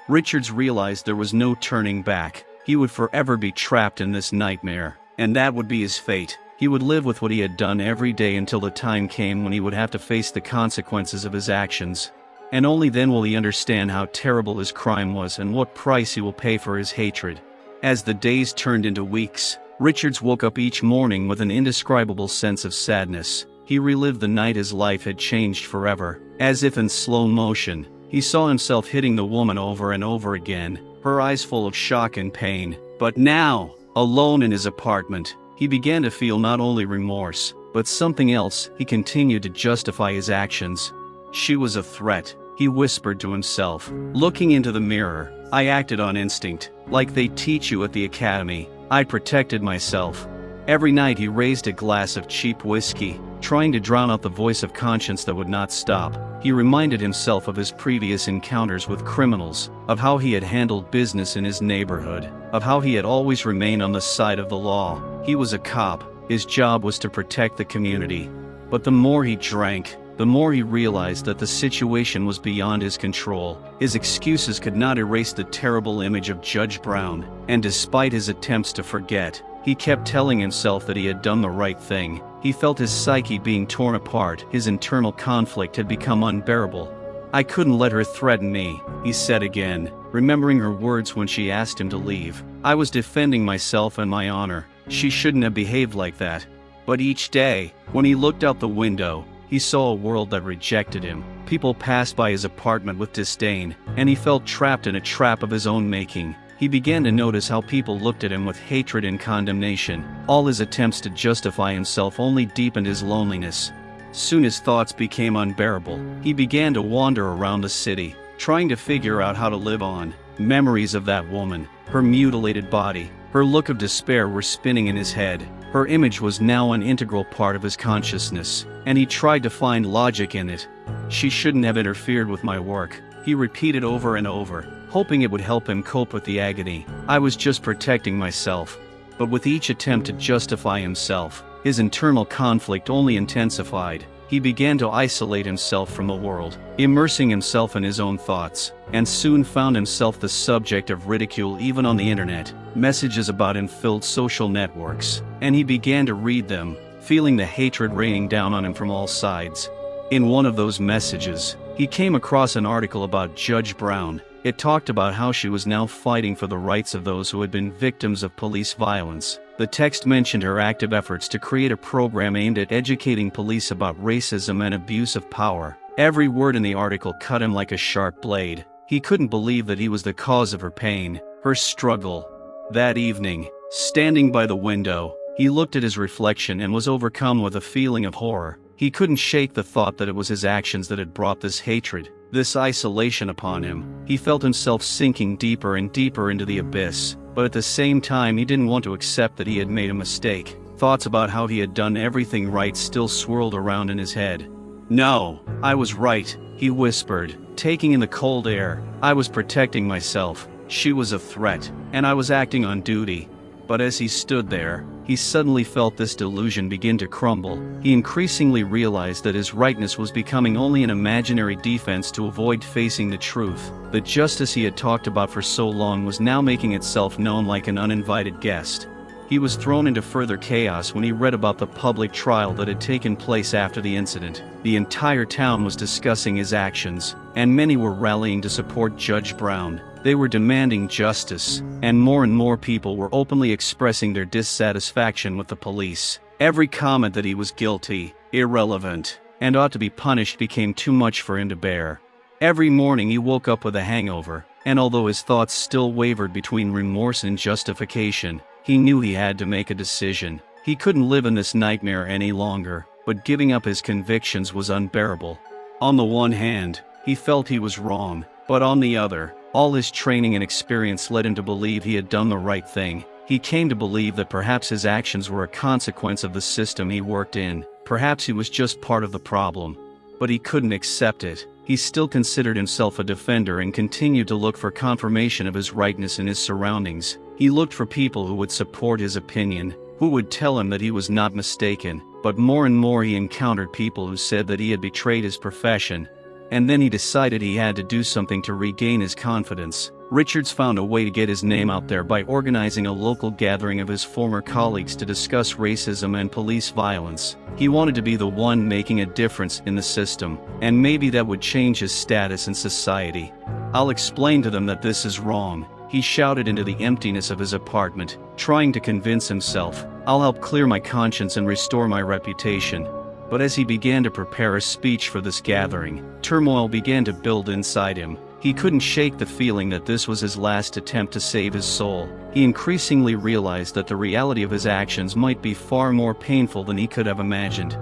Speaker 1: Richards realized there was no turning back. He would forever be trapped in this nightmare, and that would be his fate. He would live with what he had done every day until the time came when he would have to face the consequences of his actions. And only then will he understand how terrible his crime was and what price he will pay for his hatred. As the days turned into weeks, Richards woke up each morning with an indescribable sense of sadness. He relived the night his life had changed forever. As if in slow motion, he saw himself hitting the woman over and over again, her eyes full of shock and pain. But now, alone in his apartment, he began to feel not only remorse, but something else. He continued to justify his actions. She was a threat, he whispered to himself. Looking into the mirror, I acted on instinct, like they teach you at the academy. I protected myself. Every night he raised a glass of cheap whiskey, trying to drown out the voice of conscience that would not stop. He reminded himself of his previous encounters with criminals, of how he had handled business in his neighborhood, of how he had always remained on the side of the law. He was a cop, his job was to protect the community. But the more he drank, the more he realized that the situation was beyond his control. His excuses could not erase the terrible image of Judge Brown, and despite his attempts to forget, he kept telling himself that he had done the right thing. He felt his psyche being torn apart, his internal conflict had become unbearable. I couldn't let her threaten me, he said again, remembering her words when she asked him to leave. I was defending myself and my honor. She shouldn't have behaved like that. But each day, when he looked out the window, he saw a world that rejected him. People passed by his apartment with disdain, and he felt trapped in a trap of his own making. He began to notice how people looked at him with hatred and condemnation. All his attempts to justify himself only deepened his loneliness. Soon his thoughts became unbearable. He began to wander around the city, trying to figure out how to live on. Memories of that woman, her mutilated body, her look of despair were spinning in his head. Her image was now an integral part of his consciousness, and he tried to find logic in it. She shouldn't have interfered with my work, he repeated over and over, hoping it would help him cope with the agony. I was just protecting myself. But with each attempt to justify himself, his internal conflict only intensified. He began to isolate himself from the world, immersing himself in his own thoughts, and soon found himself the subject of ridicule even on the internet. Messages about him filled social networks, and he began to read them, feeling the hatred raining down on him from all sides. In one of those messages, he came across an article about Judge Brown. It talked about how she was now fighting for the rights of those who had been victims of police violence. The text mentioned her active efforts to create a program aimed at educating police about racism and abuse of power. Every word in the article cut him like a sharp blade. He couldn't believe that he was the cause of her pain, her struggle. That evening, standing by the window, he looked at his reflection and was overcome with a feeling of horror. He couldn't shake the thought that it was his actions that had brought this hatred, this isolation upon him. He felt himself sinking deeper and deeper into the abyss, but at the same time he didn't want to accept that he had made a mistake. Thoughts about how he had done everything right still swirled around in his head. No, I was right, he whispered, taking in the cold air. I was protecting myself. She was a threat, and I was acting on duty. But as he stood there, he suddenly felt this delusion begin to crumble. He increasingly realized that his rightness was becoming only an imaginary defense to avoid facing the truth. The justice he had talked about for so long was now making itself known like an uninvited guest. He was thrown into further chaos when he read about the public trial that had taken place after the incident. The entire town was discussing his actions, and many were rallying to support Judge Brown. They were demanding justice, and more people were openly expressing their dissatisfaction with the police. Every comment that he was guilty, irrelevant, and ought to be punished became too much for him to bear. Every morning he woke up with a hangover, and although his thoughts still wavered between remorse and justification, he knew he had to make a decision. He couldn't live in this nightmare any longer, but giving up his convictions was unbearable. On the one hand, he felt he was wrong, but on the other, all his training and experience led him to believe he had done the right thing. He came to believe that perhaps his actions were a consequence of the system he worked in. Perhaps he was just part of the problem. But he couldn't accept it. He still considered himself a defender and continued to look for confirmation of his rightness in his surroundings. He looked for people who would support his opinion, who would tell him that he was not mistaken. But more and more he encountered people who said that he had betrayed his profession. And then he decided he had to do something to regain his confidence. Richards found a way to get his name out there by organizing a local gathering of his former colleagues to discuss racism and police violence. He wanted to be the one making a difference in the system, and maybe that would change his status in society. "I'll explain to them that this is wrong," he shouted into the emptiness of his apartment, trying to convince himself. "I'll help clear my conscience and restore my reputation." But as he began to prepare a speech for this gathering, turmoil began to build inside him. He couldn't shake the feeling that this was his last attempt to save his soul. He increasingly realized that the reality of his actions might be far more painful than he could have imagined.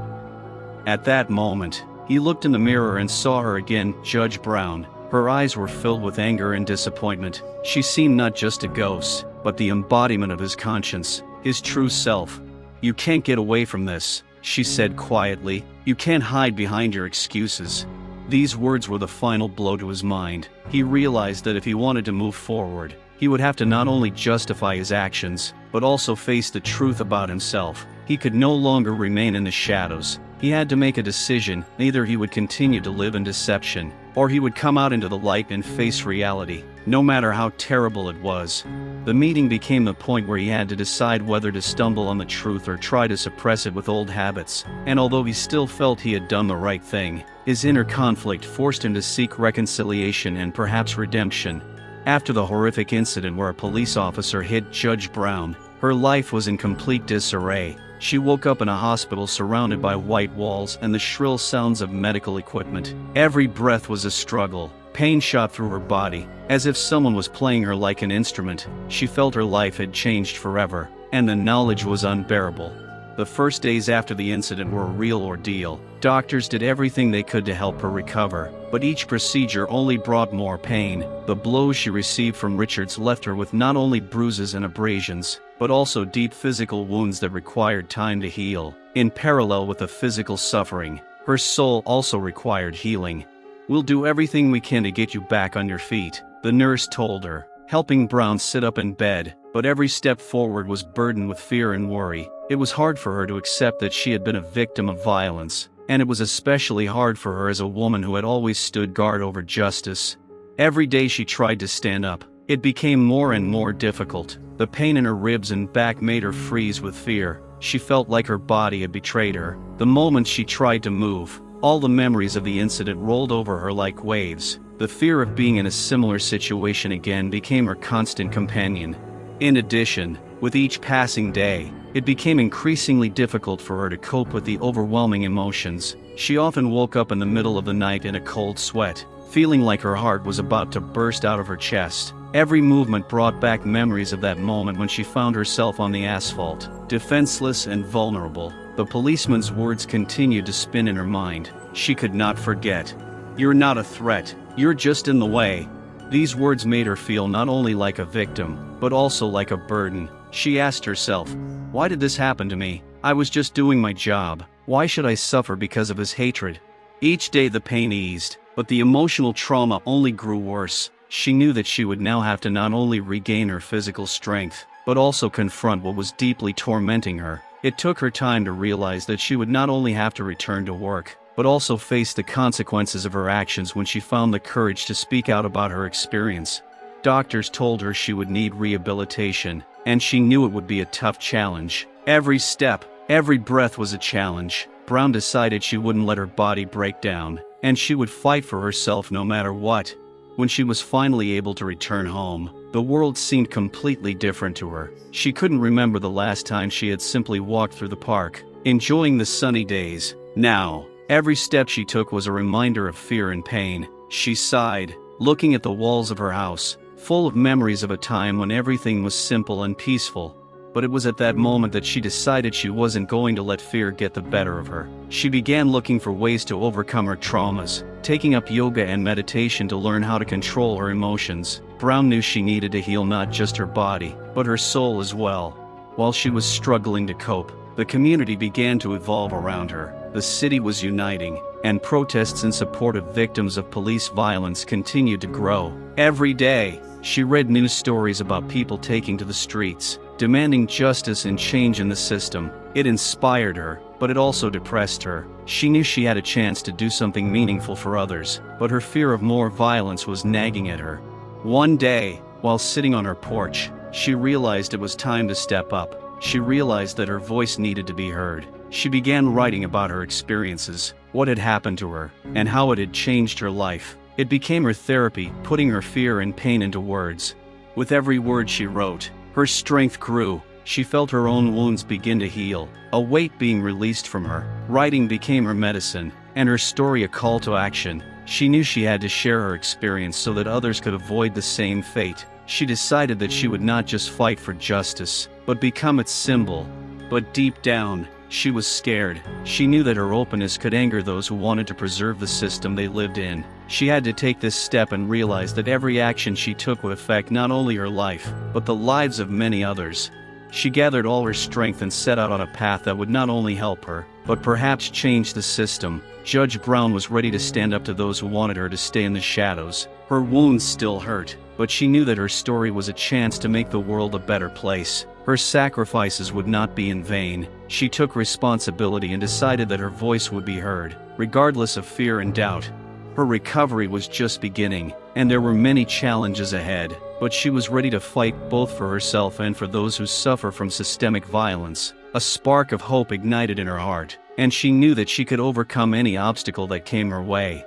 Speaker 1: At that moment, He looked in the mirror and saw her again, Judge Brown. Her eyes were filled with anger and disappointment. She seemed not just a ghost, but the embodiment of his conscience, his true self. "You can't get away from this," she said quietly. "You can't hide behind your excuses." These words were the final blow to his mind. He realized that if he wanted to move forward, he would have to not only justify his actions, but also face the truth about himself. He could no longer remain in the shadows. He had to make a decision. Either he would continue to live in deception, or he would come out into the light and face reality, no matter how terrible it was. The meeting became the point where he had to decide whether to stumble on the truth or try to suppress it with old habits, and although he still felt he had done the right thing, his inner conflict forced him to seek reconciliation and perhaps redemption. After the horrific incident where a police officer hit Judge Brown, her life was in complete disarray. She woke up in a hospital surrounded by white walls and the shrill sounds of medical equipment. Every breath was a struggle. Pain shot through her body, as if someone was playing her like an instrument. She felt her life had changed forever, and the knowledge was unbearable. The first days after the incident were a real ordeal. Doctors did everything they could to help her recover, but each procedure only brought more pain. The blows she received from Richards left her with not only bruises and abrasions, but also deep physical wounds that required time to heal. In parallel with the physical suffering, her soul also required healing. "We'll do everything we can to get you back on your feet," the nurse told her, helping Brown sit up in bed, but every step forward was burdened with fear and worry. It was hard for her to accept that she had been a victim of violence, and it was especially hard for her as a woman who had always stood guard over justice. Every day she tried to stand up. It became more and more difficult. The pain in her ribs and back made her freeze with fear. She felt like her body had betrayed her. The moment she tried to move, all the memories of the incident rolled over her like waves. The fear of being in a similar situation again became her constant companion. In addition, with each passing day, it became increasingly difficult for her to cope with the overwhelming emotions. She often woke up in the middle of the night in a cold sweat, feeling like her heart was about to burst out of her chest. Every movement brought back memories of that moment when she found herself on the asphalt, defenseless and vulnerable. The policeman's words continued to spin in her mind. She could not forget. "You're not a threat. You're just in the way." These words made her feel not only like a victim, but also like a burden. She asked herself, "Why did this happen to me? I was just doing my job. Why should I suffer because of his hatred?" Each day the pain eased, but the emotional trauma only grew worse. She knew that she would now have to not only regain her physical strength, but also confront what was deeply tormenting her. It took her time to realize that she would not only have to return to work, but also face the consequences of her actions when she found the courage to speak out about her experience. Doctors told her she would need rehabilitation, and she knew it would be a tough challenge. Every step, every breath was a challenge. Brown decided she wouldn't let her body break down, and she would fight for herself no matter what. When she was finally able to return home, the world seemed completely different to her. She couldn't remember the last time she had simply walked through the park, enjoying the sunny days. Now, every step she took was a reminder of fear and pain. She sighed, looking at the walls of her house, full of memories of a time when everything was simple and peaceful. But it was at that moment that she decided she wasn't going to let fear get the better of her. She began looking for ways to overcome her traumas, taking up yoga and meditation to learn how to control her emotions. Brown knew she needed to heal not just her body, but her soul as well. While she was struggling to cope, the community began to evolve around her. The city was uniting, and protests in support of victims of police violence continued to grow. Every day, she read news stories about people taking to the streets, demanding justice and change in the system. It inspired her, but it also depressed her. She knew she had a chance to do something meaningful for others, but her fear of more violence was nagging at her. One day, while sitting on her porch, she realized it was time to step up. She realized that her voice needed to be heard. She began writing about her experiences, what had happened to her, and how it had changed her life. It became her therapy, putting her fear and pain into words. With every word she wrote, her strength grew. She felt her own wounds begin to heal, a weight being released from her. Writing became her medicine, and her story a call to action. She knew she had to share her experience so that others could avoid the same fate. She decided that she would not just fight for justice, but become its symbol. But deep down, She was scared. She knew that her openness could anger those who wanted to preserve the system they lived in. She had to take this step and realize that every action she took would affect not only her life, but the lives of many others. She gathered all her strength and set out on a path that would not only help her, but perhaps change the system. Judge Brown was ready to stand up to those who wanted her to stay in the shadows. Her wounds still hurt, but she knew that her story was a chance to make the world a better place. Her sacrifices would not be in vain. She took responsibility and decided that her voice would be heard, regardless of fear and doubt. Her recovery was just beginning, and there were many challenges ahead, but she was ready to fight both for herself and for those who suffer from systemic violence. A spark of hope ignited in her heart, and she knew that she could overcome any obstacle that came her way.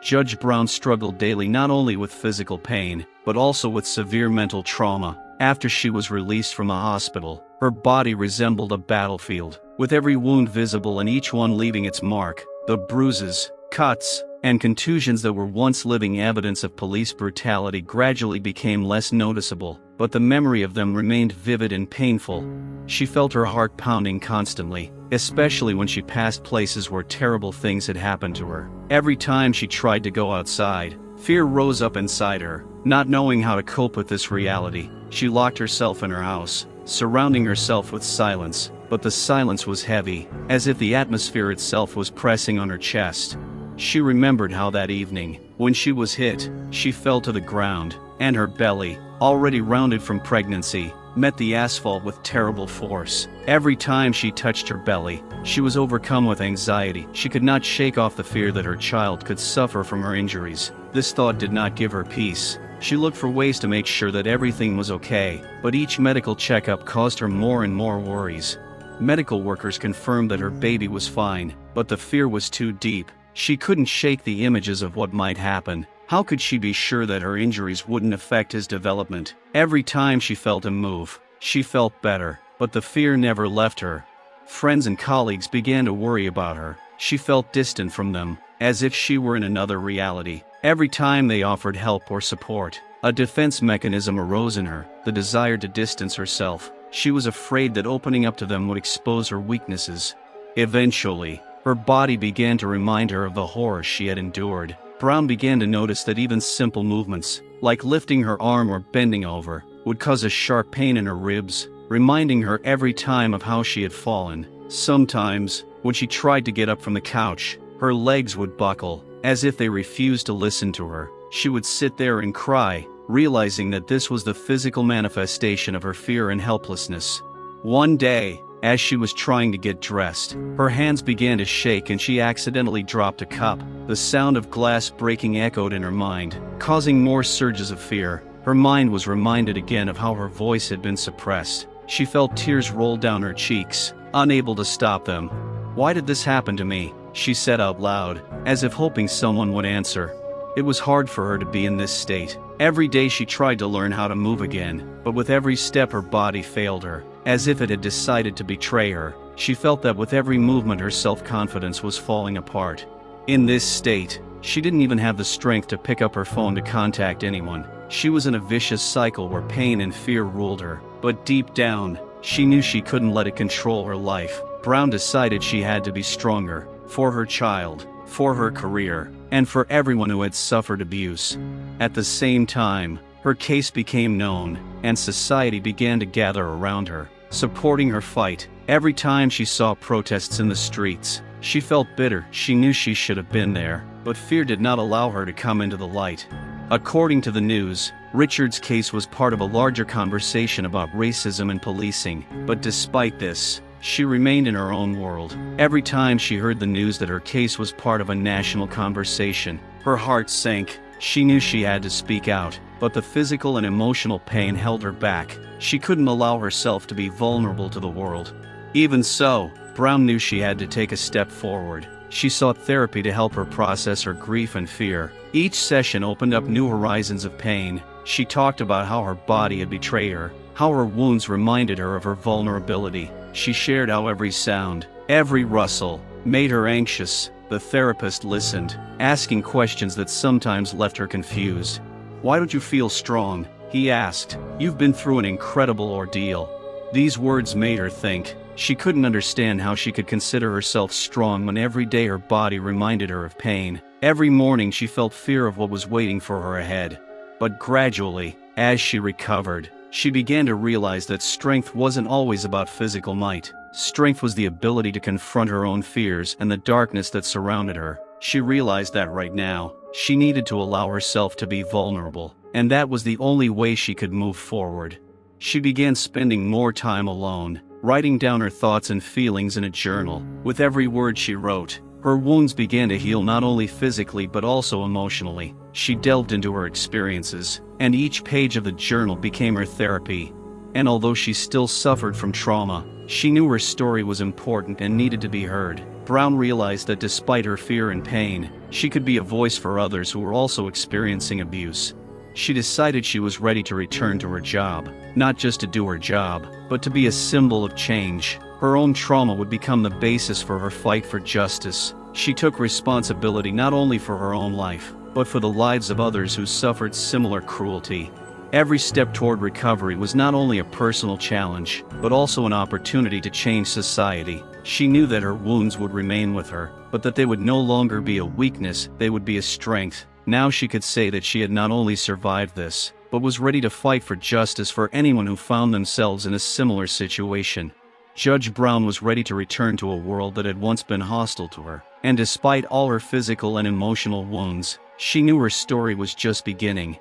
Speaker 1: Judge Brown struggled daily not only with physical pain, but also with severe mental trauma. After she was released from the hospital, her body resembled a battlefield, with every wound visible and each one leaving its mark. The bruises, cuts, and contusions that were once living evidence of police brutality gradually became less noticeable, but the memory of them remained vivid and painful. She felt her heart pounding constantly, especially when she passed places where terrible things had happened to her. Every time she tried to go outside, fear rose up inside her. Not knowing how to cope with this reality, she locked herself in her house, surrounding herself with silence, but the silence was heavy, as if the atmosphere itself was pressing on her chest. She remembered how that evening, when she was hit, she fell to the ground, and her belly, already rounded from pregnancy, met the asphalt with terrible force. Every time she touched her belly, she was overcome with anxiety. She could not shake off the fear that her child could suffer from her injuries. This thought did not give her peace. She looked for ways to make sure that everything was okay, but each medical checkup caused her more and more worries. Medical workers confirmed that her baby was fine, but the fear was too deep. She couldn't shake the images of what might happen. How could she be sure that her injuries wouldn't affect his development? Every time she felt him move, she felt better, but the fear never left her. Friends and colleagues began to worry about her. She felt distant from them, as if she were in another reality. Every time they offered help or support, a defense mechanism arose in her, the desire to distance herself. She was afraid that opening up to them would expose her weaknesses. Eventually, her body began to remind her of the horror she had endured. Brown began to notice that even simple movements, like lifting her arm or bending over, would cause a sharp pain in her ribs, reminding her every time of how she had fallen. Sometimes, when she tried to get up from the couch, her legs would buckle, as if they refused to listen to her. She would sit there and cry, realizing that this was the physical manifestation of her fear and helplessness. One day, as she was trying to get dressed, her hands began to shake and she accidentally dropped a cup. The sound of glass breaking echoed in her mind, causing more surges of fear. Her mind was reminded again of how her voice had been suppressed. She felt tears roll down her cheeks, unable to stop them. "Why did this happen to me?" she said out loud, as if hoping someone would answer. It was hard for her to be in this state. Every day she tried to learn how to move again, but with every step her body failed her, as if it had decided to betray her. She felt that with every movement her self-confidence was falling apart. In this state, she didn't even have the strength to pick up her phone to contact anyone. She was in a vicious cycle where pain and fear ruled her, but deep down, she knew she couldn't let it control her life. Brown decided she had to be stronger, for her child, for her career, and for everyone who had suffered abuse. At the same time, her case became known, and society began to gather around her, supporting her fight. Every time she saw protests in the streets, she felt bitter. She knew she should have been there, but fear did not allow her to come into the light. According to the news, Richard's case was part of a larger conversation about racism and policing, but despite this, she remained in her own world. Every time she heard the news that her case was part of a national conversation, her heart sank. She knew she had to speak out, but the physical and emotional pain held her back. She couldn't allow herself to be vulnerable to the world. Even so, Brown knew she had to take a step forward. She sought therapy to help her process her grief and fear. Each session opened up new horizons of pain. She talked about how her body had betrayed her, how her wounds reminded her of her vulnerability. She shared how every sound, every rustle, made her anxious. The therapist listened, asking questions that sometimes left her confused. "Why don't you feel strong?" he asked. "You've been through an incredible ordeal." These words made her think. She couldn't understand how she could consider herself strong when every day her body reminded her of pain. Every morning she felt fear of what was waiting for her ahead. But gradually, as she recovered, she began to realize that strength wasn't always about physical might. Strength was the ability to confront her own fears and the darkness that surrounded her. She realized that right now, she needed to allow herself to be vulnerable, and that was the only way she could move forward. She began spending more time alone, writing down her thoughts and feelings in a journal. With every word she wrote, her wounds began to heal not only physically but also emotionally. She delved into her experiences, and each page of the journal became her therapy. And although she still suffered from trauma, she knew her story was important and needed to be heard. Brown realized that despite her fear and pain, she could be a voice for others who were also experiencing abuse. She decided she was ready to return to her job, not just to do her job, but to be a symbol of change. Her own trauma would become the basis for her fight for justice. She took responsibility not only for her own life, but for the lives of others who suffered similar cruelty. Every step toward recovery was not only a personal challenge, but also an opportunity to change society. She knew that her wounds would remain with her, but that they would no longer be a weakness, they would be a strength. Now she could say that she had not only survived this, but was ready to fight for justice for anyone who found themselves in a similar situation. Judge Brown was ready to return to a world that had once been hostile to her, and despite all her physical and emotional wounds, she knew her story was just beginning.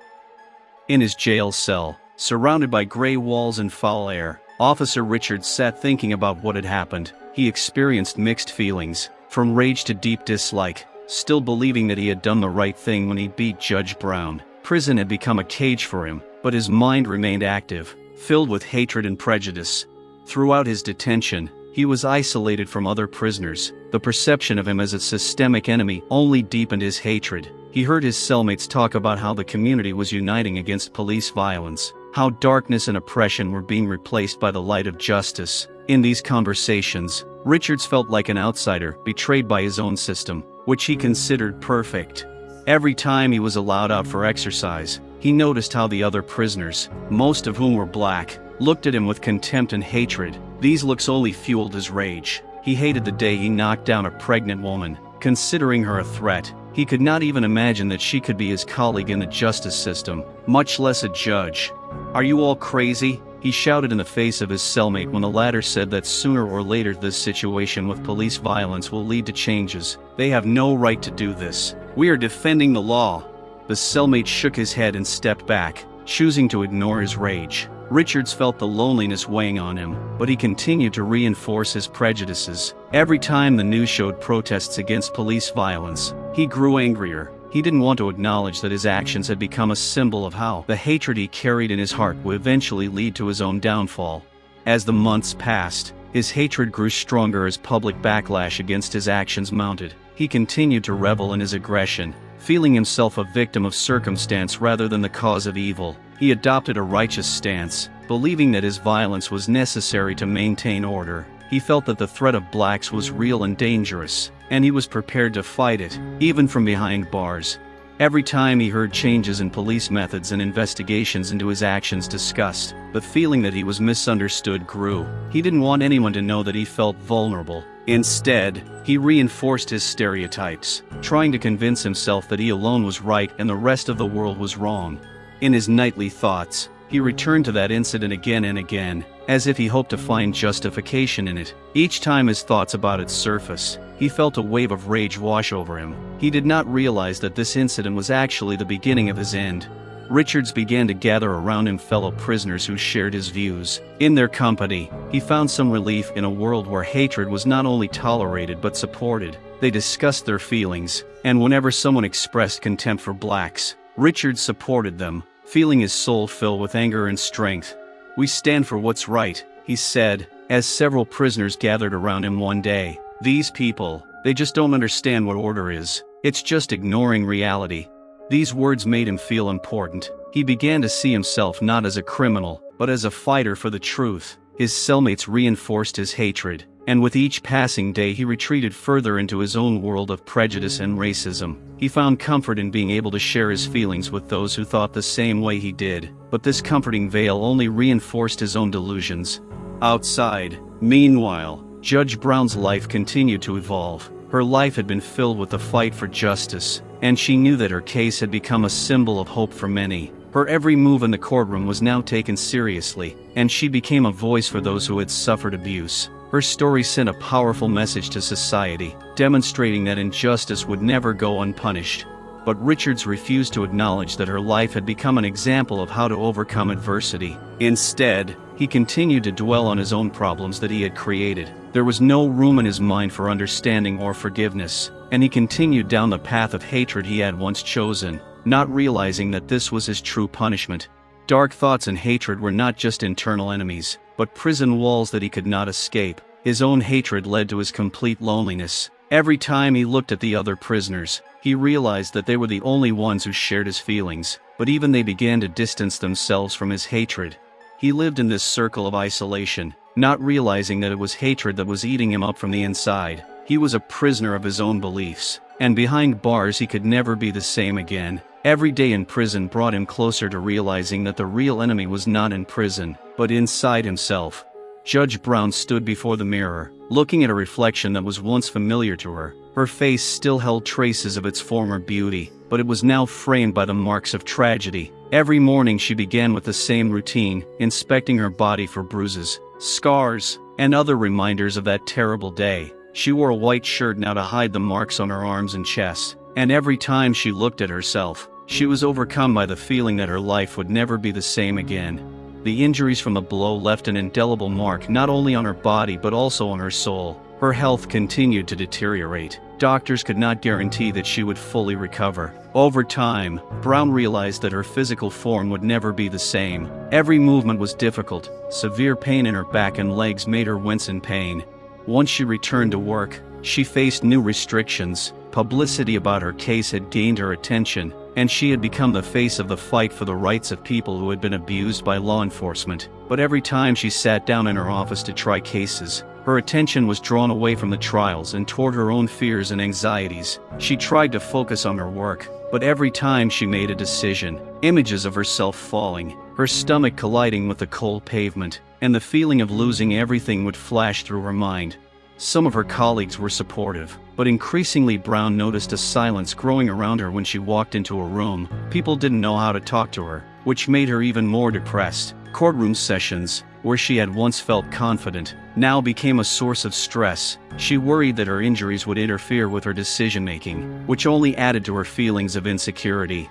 Speaker 1: In his jail cell, surrounded by gray walls and foul air, Officer Richards sat thinking about what had happened. He experienced mixed feelings, from rage to deep dislike, still believing that he had done the right thing when he beat Judge Brown. Prison had become a cage for him, but his mind remained active, filled with hatred and prejudice. Throughout his detention, he was isolated from other prisoners. The perception of him as a systemic enemy only deepened his hatred. He heard his cellmates talk about how the community was uniting against police violence, how darkness and oppression were being replaced by the light of justice. In these conversations, Richards felt like an outsider, betrayed by his own system, which he considered perfect. Every time he was allowed out for exercise, he noticed how the other prisoners, most of whom were black, looked at him with contempt and hatred. These looks only fueled his rage. He hated the day he knocked down a pregnant woman, considering her a threat. He could not even imagine that she could be his colleague in the justice system, much less a judge. "Are you all crazy?" he shouted in the face of his cellmate when the latter said that sooner or later this situation with police violence will lead to changes. "They have no right to do this. We are defending the law." The cellmate shook his head and stepped back, choosing to ignore his rage. Richards felt the loneliness weighing on him, but he continued to reinforce his prejudices. Every time the news showed protests against police violence, he grew angrier. He didn't want to acknowledge that his actions had become a symbol of how the hatred he carried in his heart would eventually lead to his own downfall. As the months passed, his hatred grew stronger as public backlash against his actions mounted. He continued to revel in his aggression, feeling himself a victim of circumstance rather than the cause of evil. He adopted a righteous stance, believing that his violence was necessary to maintain order. He felt that the threat of blacks was real and dangerous, and he was prepared to fight it, even from behind bars. Every time he heard changes in police methods and investigations into his actions discussed, the feeling that he was misunderstood grew. He didn't want anyone to know that he felt vulnerable. Instead, he reinforced his stereotypes, trying to convince himself that he alone was right and the rest of the world was wrong. In his nightly thoughts, he returned to that incident again and again, as if he hoped to find justification in it. Each time his thoughts about it surfaced, he felt a wave of rage wash over him. He did not realize that this incident was actually the beginning of his end. Richards began to gather around him fellow prisoners who shared his views. In their company, he found some relief in a world where hatred was not only tolerated but supported. They discussed their feelings, and whenever someone expressed contempt for blacks, Richards supported them, feeling his soul fill with anger and strength. "We stand for what's right," he said, as several prisoners gathered around him one day. "These people, they just don't understand what order is. It's just ignoring reality." These words made him feel important. He began to see himself not as a criminal, but as a fighter for the truth. His cellmates reinforced his hatred, and with each passing day he retreated further into his own world of prejudice and racism. He found comfort in being able to share his feelings with those who thought the same way he did, but this comforting veil only reinforced his own delusions. Outside, Meanwhile, Judge Brown's life continued to evolve. Her life had been filled with the fight for justice, and she knew that her case had become a symbol of hope for many. Her every move in the courtroom was now taken seriously, and she became a voice for those who had suffered abuse. Her story sent a powerful message to society, demonstrating that injustice would never go unpunished. But Richards refused to acknowledge that her life had become an example of how to overcome adversity. Instead, he continued to dwell on his own problems that he had created. There was no room in his mind for understanding or forgiveness, and he continued down the path of hatred he had once chosen, not realizing that this was his true punishment. Dark thoughts and hatred were not just internal enemies, but prison walls that he could not escape. His own hatred led to his complete loneliness. Every time he looked at the other prisoners, he realized that they were the only ones who shared his feelings, but even they began to distance themselves from his hatred. He lived in this circle of isolation, not realizing that it was hatred that was eating him up from the inside. He was a prisoner of his own beliefs, and behind bars he could never be the same again. Every day in prison brought him closer to realizing that the real enemy was not in prison, but inside himself. Judge Brown stood before the mirror, looking at a reflection that was once familiar to her. Her face still held traces of its former beauty, but it was now framed by the marks of tragedy. Every morning she began with the same routine, inspecting her body for bruises, scars, and other reminders of that terrible day. She wore a white shirt now to hide the marks on her arms and chest, and every time she looked at herself, she was overcome by the feeling that her life would never be the same again. The injuries from the blow left an indelible mark not only on her body but also on her soul. Her health continued to deteriorate. Doctors could not guarantee that she would fully recover. Over time, Brown realized that her physical form would never be the same. Every movement was difficult. Severe pain in her back and legs made her wince in pain. Once she returned to work, she faced new restrictions. Publicity about her case had gained her attention, and she had become the face of the fight for the rights of people who had been abused by law enforcement. But every time she sat down in her office to try cases, her attention was drawn away from the trials and toward her own fears and anxieties. She tried to focus on her work, but every time she made a decision, images of herself falling, her stomach colliding with the cold pavement, and the feeling of losing everything would flash through her mind. Some of her colleagues were supportive, but increasingly Brown noticed a silence growing around her when she walked into a room. People didn't know how to talk to her, which made her even more depressed. Courtroom sessions, where she had once felt confident, now became a source of stress. She worried that her injuries would interfere with her decision-making, which only added to her feelings of insecurity.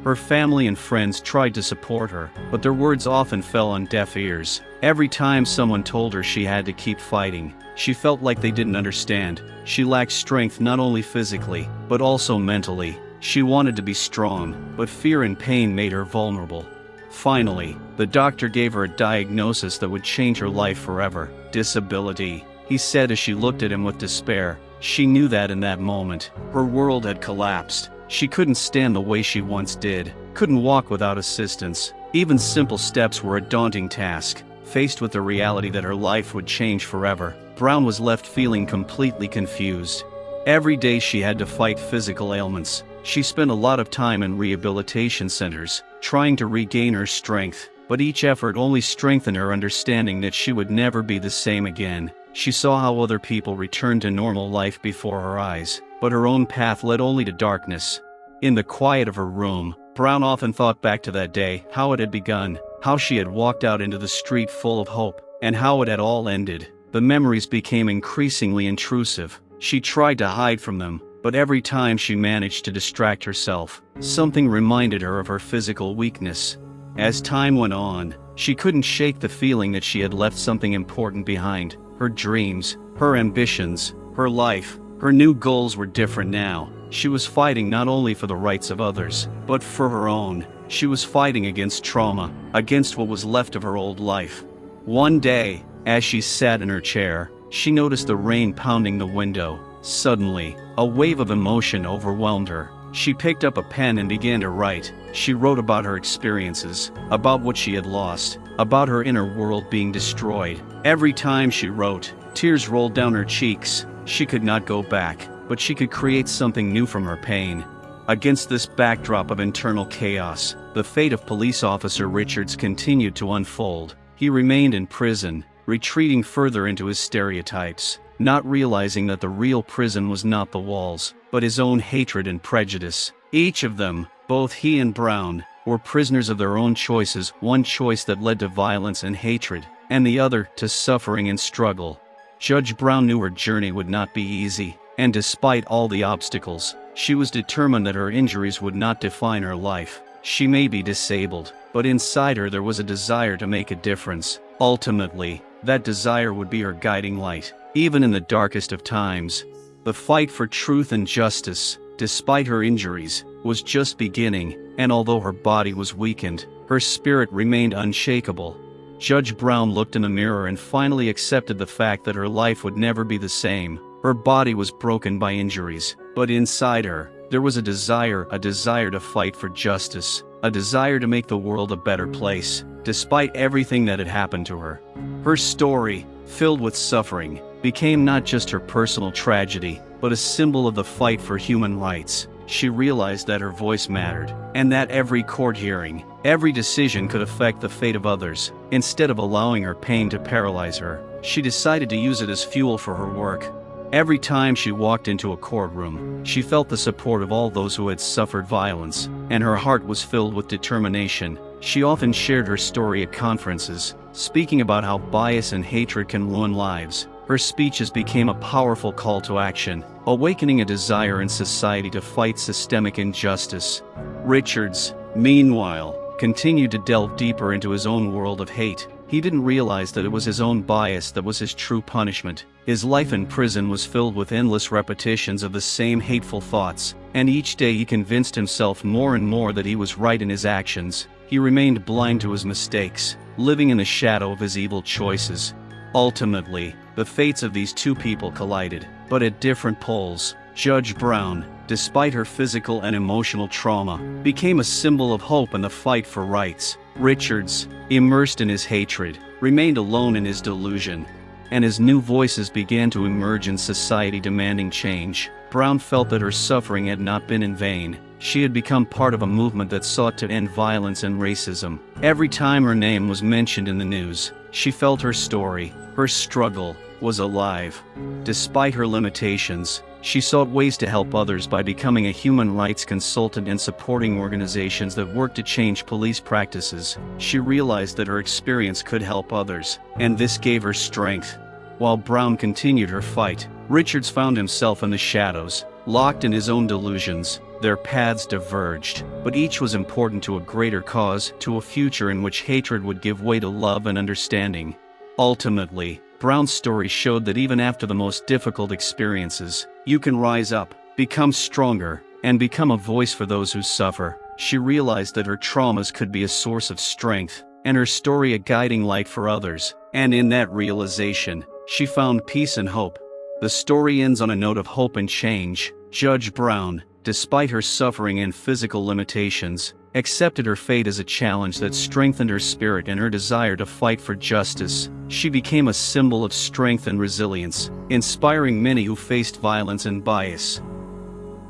Speaker 1: Her family and friends tried to support her, but their words often fell on deaf ears. Every time someone told her she had to keep fighting, she felt like they didn't understand. She lacked strength not only physically, but also mentally. She wanted to be strong, but fear and pain made her vulnerable. Finally, the doctor gave her a diagnosis that would change her life forever: disability. He said as she looked at him with despair. She knew that in that moment, her world had collapsed. She couldn't stand the way she once did, couldn't walk without assistance. Even simple steps were a daunting task. Faced with the reality that her life would change forever, Brown was left feeling completely confused. Every day she had to fight physical ailments. She spent a lot of time in rehabilitation centers, trying to regain her strength, but each effort only strengthened her understanding that she would never be the same again. She saw how other people returned to normal life before her eyes, but her own path led only to darkness. In the quiet of her room, Brown often thought back to that day, how it had begun, how she had walked out into the street full of hope, and how it had all ended. The memories became increasingly intrusive. She tried to hide from them, but every time she managed to distract herself, something reminded her of her physical weakness. As time went on, she couldn't shake the feeling that she had left something important behind. Her dreams, her ambitions, her life, her new goals were different now. She was fighting not only for the rights of others, but for her own. She was fighting against trauma, against what was left of her old life. One day, as she sat in her chair, she noticed the rain pounding the window. Suddenly, a wave of emotion overwhelmed her. She picked up a pen and began to write. She wrote about her experiences, about what she had lost, about her inner world being destroyed. Every time she wrote, tears rolled down her cheeks. She could not go back, but she could create something new from her pain. Against this backdrop of internal chaos, the fate of police officer Richards continued to unfold. He remained in prison, retreating further into his stereotypes, not realizing that the real prison was not the walls, but his own hatred and prejudice. Each of them, both he and Brown, were prisoners of their own choices, one choice that led to violence and hatred, and the other to suffering and struggle. Judge Brown knew her journey would not be easy, and despite all the obstacles, she was determined that her injuries would not define her life. She may be disabled, but inside her there was a desire to make a difference. Ultimately, that desire would be her guiding light, even in the darkest of times. The fight for truth and justice, despite her injuries, was just beginning, and although her body was weakened, her spirit remained unshakable. Judge Brown looked in the mirror and finally accepted the fact that her life would never be the same. Her body was broken by injuries, but inside her, there was a desire to fight for justice, a desire to make the world a better place, despite everything that had happened to her. Her story, filled with suffering, became not just her personal tragedy, but a symbol of the fight for human rights. She realized that her voice mattered, and that every court hearing, every decision could affect the fate of others. Instead of allowing her pain to paralyze her, she decided to use it as fuel for her work. Every time she walked into a courtroom, she felt the support of all those who had suffered violence, and her heart was filled with determination. She often shared her story at conferences, speaking about how bias and hatred can ruin lives. Her speeches became a powerful call to action, awakening a desire in society to fight systemic injustice. Richards, meanwhile, continued to delve deeper into his own world of hate. He didn't realize that it was his own bias that was his true punishment. His life in prison was filled with endless repetitions of the same hateful thoughts, and each day he convinced himself more and more that he was right in his actions. He remained blind to his mistakes, living in the shadow of his evil choices. Ultimately, the fates of these two people collided, but at different poles. Judge Brown, despite her physical and emotional trauma, became a symbol of hope in the fight for rights. Richards, immersed in his hatred, remained alone in his delusion, and as new voices began to emerge in society demanding change, Brown felt that her suffering had not been in vain. She had become part of a movement that sought to end violence and racism. Every time her name was mentioned in the news, she felt her story, her struggle, was alive. Despite her limitations, she sought ways to help others by becoming a human rights consultant and supporting organizations that work to change police practices. She realized that her experience could help others, and this gave her strength. While Brown continued her fight, Richards found himself in the shadows, locked in his own delusions. Their paths diverged, but each was important to a greater cause, to a future in which hatred would give way to love and understanding. Ultimately, Brown's story showed that even after the most difficult experiences, you can rise up, become stronger, and become a voice for those who suffer. She realized that her traumas could be a source of strength, and her story a guiding light for others, and in that realization, she found peace and hope. The story ends on a note of hope and change. Judge Brown, despite her suffering and physical limitations, accepted her fate as a challenge that strengthened her spirit and her desire to fight for justice. She became a symbol of strength and resilience, inspiring many who faced violence and bias.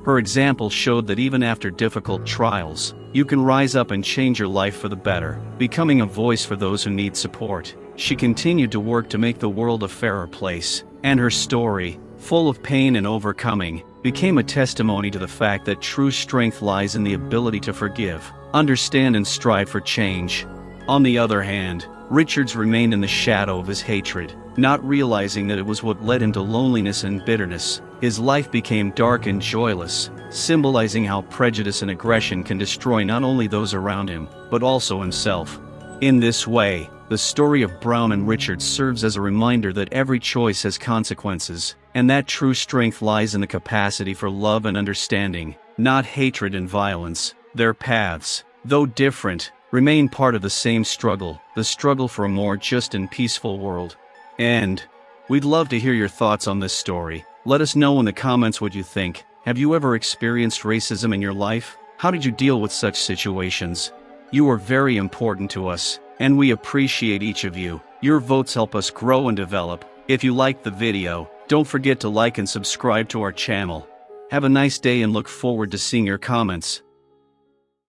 Speaker 1: Her example showed that even after difficult trials, you can rise up and change your life for the better, becoming a voice for those who need support. She continued to work to make the world a fairer place, and her story, full of pain and overcoming, became a testimony to the fact that true strength lies in the ability to forgive, understand and strive for change. On the other hand, Richards remained in the shadow of his hatred, not realizing that it was what led him to loneliness and bitterness. His life became dark and joyless, symbolizing how prejudice and aggression can destroy not only those around him, but also himself. In this way, the story of Brown and Richards serves as a reminder that every choice has consequences, and that true strength lies in the capacity for love and understanding, not hatred and violence. Their paths, though different, remain part of the same struggle, the struggle for a more just and peaceful world. And we'd love to hear your thoughts on this story. Let us know in the comments what you think. Have you ever experienced racism in your life? How did you deal with such situations? You are very important to us, and we appreciate each of you. Your votes help us grow and develop. If you liked the video, don't forget to like and subscribe to our channel. Have a nice day and look forward to seeing your comments.